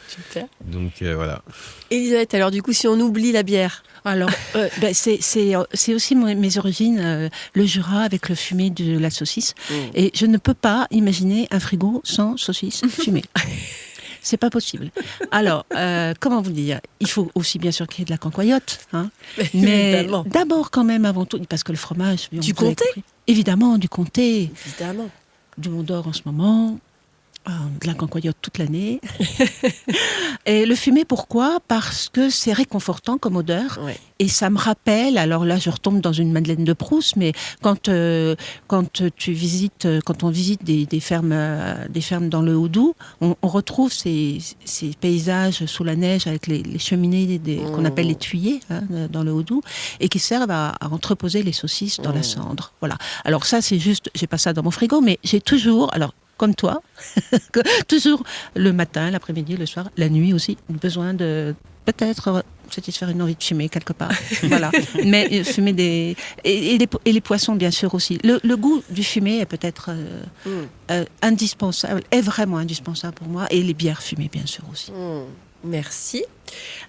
Super. Donc voilà. Elisabeth, alors du coup, si on oublie la bière, Alors, c'est aussi mes origines, le Jura avec le fumé de la saucisse. Et je ne peux pas imaginer un frigo sans saucisse fumée. C'est pas possible. Alors, comment vous dire ? Il faut aussi bien sûr qu'il y ait de la cancoyote, hein. Mais évidemment. d'abord quand même, avant tout, parce que le fromage... Du comté ? Évidemment, du comté. Évidemment. Du Mont d'Or en ce moment. De la cancoyote toute l'année. Et le fumé, pourquoi ? Parce que c'est réconfortant comme odeur. Ouais. Et ça me rappelle, alors là je retombe dans une Madeleine de Proust, mais quand on visite des fermes dans le Haut-Doubs, on retrouve ces paysages sous la neige avec les cheminées qu'on appelle les tuyers, hein, dans le Haut-Doubs, et qui servent à entreposer les saucisses dans la cendre. Voilà. Alors ça c'est juste, j'ai pas ça dans mon frigo, mais j'ai toujours, alors comme toi, toujours le matin, l'après-midi, le soir, la nuit aussi, besoin de peut-être satisfaire une envie de fumer quelque part. Voilà. Mais fumer et les poissons, bien sûr, aussi. Le goût du fumé est peut-être indispensable, est vraiment indispensable pour moi. Et les bières fumées, bien sûr, aussi. Merci.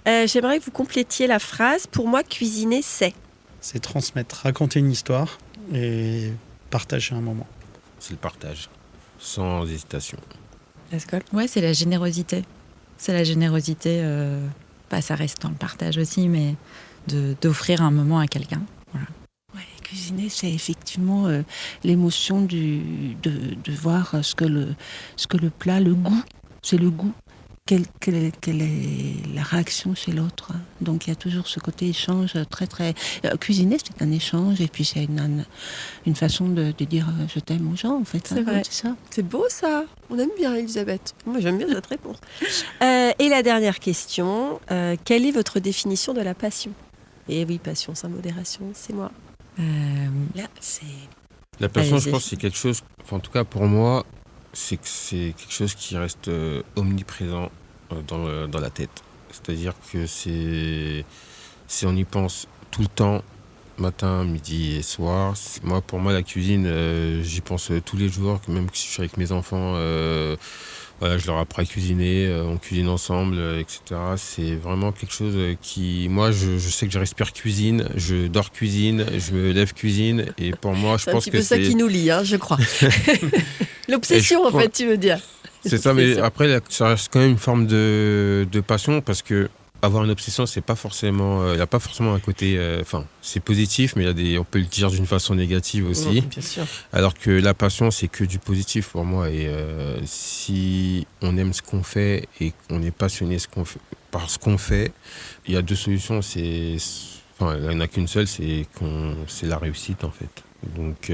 J'aimerais que vous complétiez la phrase. Pour moi, cuisiner, c'est... C'est transmettre, raconter une histoire et partager un moment. C'est le partage, sans hésitation. Pascal ? Ouais, c'est la générosité. C'est la générosité, ça reste dans le partage aussi, mais d'offrir un moment à quelqu'un. Voilà. Ouais, cuisiner, c'est effectivement l'émotion de voir ce que le plat, le goût, c'est le goût. Quelle est la réaction chez l'autre. Donc il y a toujours ce côté échange très très... Cuisiner, c'est un échange et puis c'est une façon de dire je t'aime aux gens en fait. C'est vrai. C'est ça. C'est beau ça. On aime bien Elisabeth. Moi j'aime bien cette réponse. Et la dernière question, quelle est votre définition de la passion ? Et oui, passion sans modération, c'est moi. Là, c'est... La passion, Allez-y. je pense, c'est quelque chose, enfin, en tout cas pour moi, c'est quelque chose qui reste omniprésent dans la tête. C'est-à-dire que on y pense tout le temps, matin, midi et soir. Pour moi, la cuisine, j'y pense tous les jours, même si je suis avec mes enfants. Voilà, je leur apprends à cuisiner, on cuisine ensemble, etc. C'est vraiment quelque chose qui... Moi, je sais que je respire cuisine, je dors cuisine, je me lève cuisine. Et pour moi, je pense que c'est... C'est un petit peu ça qui nous lie, hein, je crois. L'obsession, en fait, tu veux dire. C'est ça, mais après, ça reste quand même une forme de passion parce que avoir une obsession, c'est pas forcément... Il n'y a pas forcément un côté... c'est positif, mais on peut le dire d'une façon négative aussi. Bien sûr. Alors que la passion, c'est que du positif pour moi. Et si on aime ce qu'on fait et qu'on est passionné par ce qu'on fait, il y a deux solutions. Il n'y en a qu'une seule, c'est la réussite, en fait. Donc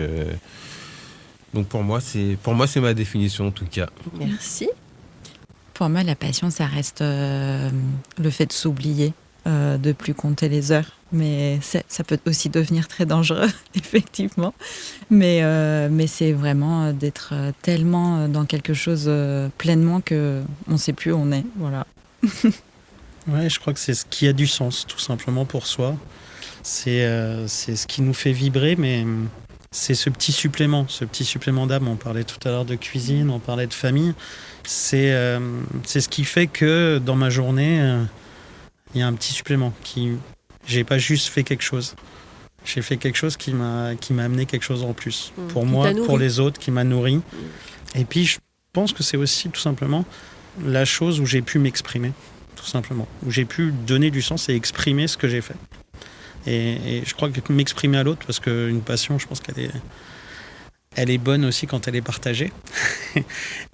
pour moi, c'est ma définition, en tout cas. Merci. Pour moi, la passion, ça reste le fait de s'oublier, de plus compter les heures. Mais ça peut aussi devenir très dangereux, effectivement. Mais c'est vraiment d'être tellement dans quelque chose pleinement qu'on ne sait plus où on est. Voilà. Ouais, je crois que c'est ce qui a du sens, tout simplement pour soi. C'est ce qui nous fait vibrer, mais c'est ce petit supplément d'âme. On parlait tout à l'heure de cuisine, on parlait de famille. C'est ce qui fait que dans ma journée, il y a un petit supplément. J'ai pas juste fait quelque chose. J'ai fait quelque chose qui m'a amené quelque chose en plus. Pour moi, pour les autres, qui m'a nourri. Et puis, je pense que c'est aussi tout simplement la chose où j'ai pu m'exprimer, tout simplement. Où j'ai pu donner du sens et exprimer ce que j'ai fait. Et je crois que m'exprimer à l'autre, parce qu'une passion, je pense qu'elle elle est bonne aussi quand elle est partagée.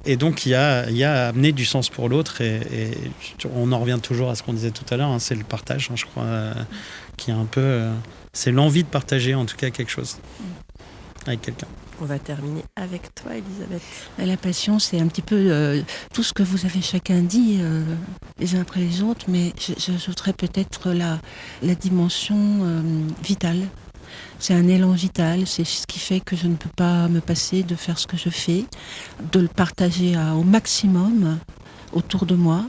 Et donc, il y a à amener du sens pour l'autre. Et on en revient toujours à ce qu'on disait tout à l'heure, hein, c'est le partage, hein, je crois, qui est un peu... c'est l'envie de partager, en tout cas, quelque chose avec quelqu'un. On va terminer avec toi, Elisabeth. La passion, c'est un petit peu tout ce que vous avez chacun dit les uns après les autres, mais j'ajouterais peut-être la dimension vitale. C'est un élan vital, c'est ce qui fait que je ne peux pas me passer de faire ce que je fais, de le partager au maximum autour de moi,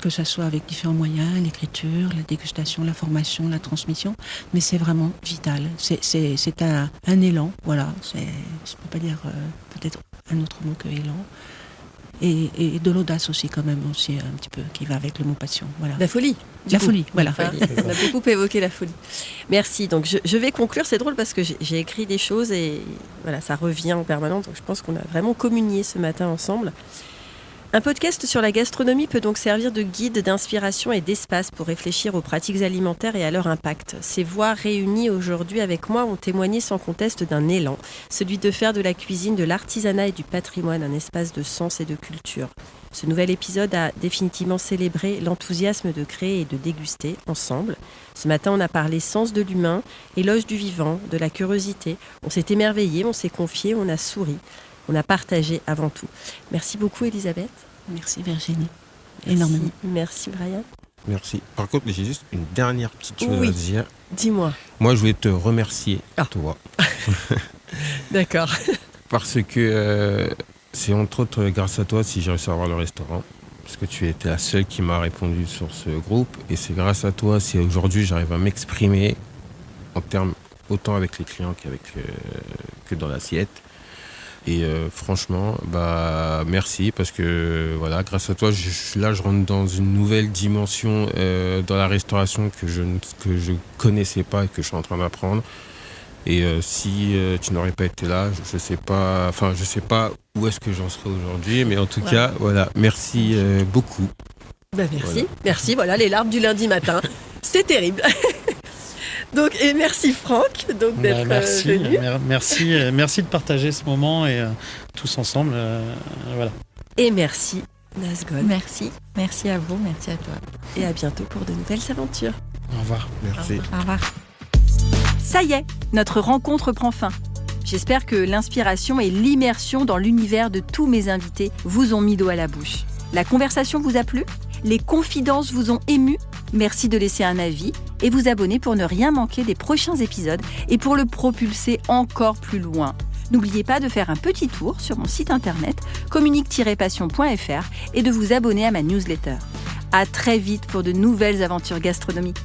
que ce soit avec différents moyens, l'écriture, la dégustation, la formation, la transmission, mais c'est vraiment vital. C'est un élan, voilà. Je ne peux pas dire peut-être un autre mot que élan. Et de l'audace aussi, quand même, aussi un petit peu, qui va avec le mot passion. Voilà. La folie. La folie, voilà. Enfin, on a beaucoup évoqué la folie. Merci. Donc, je vais conclure. C'est drôle parce que j'ai écrit des choses et voilà, ça revient en permanence. Donc, je pense qu'on a vraiment communié ce matin ensemble. Un podcast sur la gastronomie peut donc servir de guide, d'inspiration et d'espace pour réfléchir aux pratiques alimentaires et à leur impact. Ces voix réunies aujourd'hui avec moi ont témoigné sans conteste d'un élan, celui de faire de la cuisine, de l'artisanat et du patrimoine un espace de sens et de culture. Ce nouvel épisode a définitivement célébré l'enthousiasme de créer et de déguster ensemble. Ce matin, on a parlé sens de l'humain, éloge du vivant, de la curiosité. On s'est émerveillé, on s'est confié, on a souri. On a partagé avant tout. Merci beaucoup, Elisabeth. Merci, Virginie. Énormément. Merci, Brian. Merci. Par contre, j'ai juste une dernière petite chose à dire. Dis-moi. Moi, je voulais te remercier, toi. D'accord. Parce que c'est entre autres grâce à toi si j'ai réussi à avoir le restaurant. Parce que tu étais la seule qui m'a répondu sur ce groupe. Et c'est grâce à toi si aujourd'hui j'arrive à m'exprimer en termes autant avec les clients que dans l'assiette. Et franchement, merci parce que voilà, grâce à toi, je rentre dans une nouvelle dimension dans la restauration que je connaissais pas et que je suis en train d'apprendre. Et si tu n'aurais pas été là, je sais pas où est-ce que j'en serais aujourd'hui, mais en tout cas, voilà, merci beaucoup. Merci, voilà. Merci. Voilà, les larmes du lundi matin, c'est terrible. Donc, et merci Franck d'être venu. Merci de partager ce moment et tous ensemble. Voilà. Et merci Nazgul. Merci à vous, merci à toi. Et à bientôt pour de nouvelles aventures. Au revoir. Merci. Au revoir. Ça y est, notre rencontre prend fin. J'espère que l'inspiration et l'immersion dans l'univers de tous mes invités vous ont mis l'eau à la bouche. La conversation vous a plu ? Les confidences vous ont ému ? Merci de laisser un avis et vous abonner pour ne rien manquer des prochains épisodes et pour le propulser encore plus loin. N'oubliez pas de faire un petit tour sur mon site internet communique-passion.fr et de vous abonner à ma newsletter. À très vite pour de nouvelles aventures gastronomiques.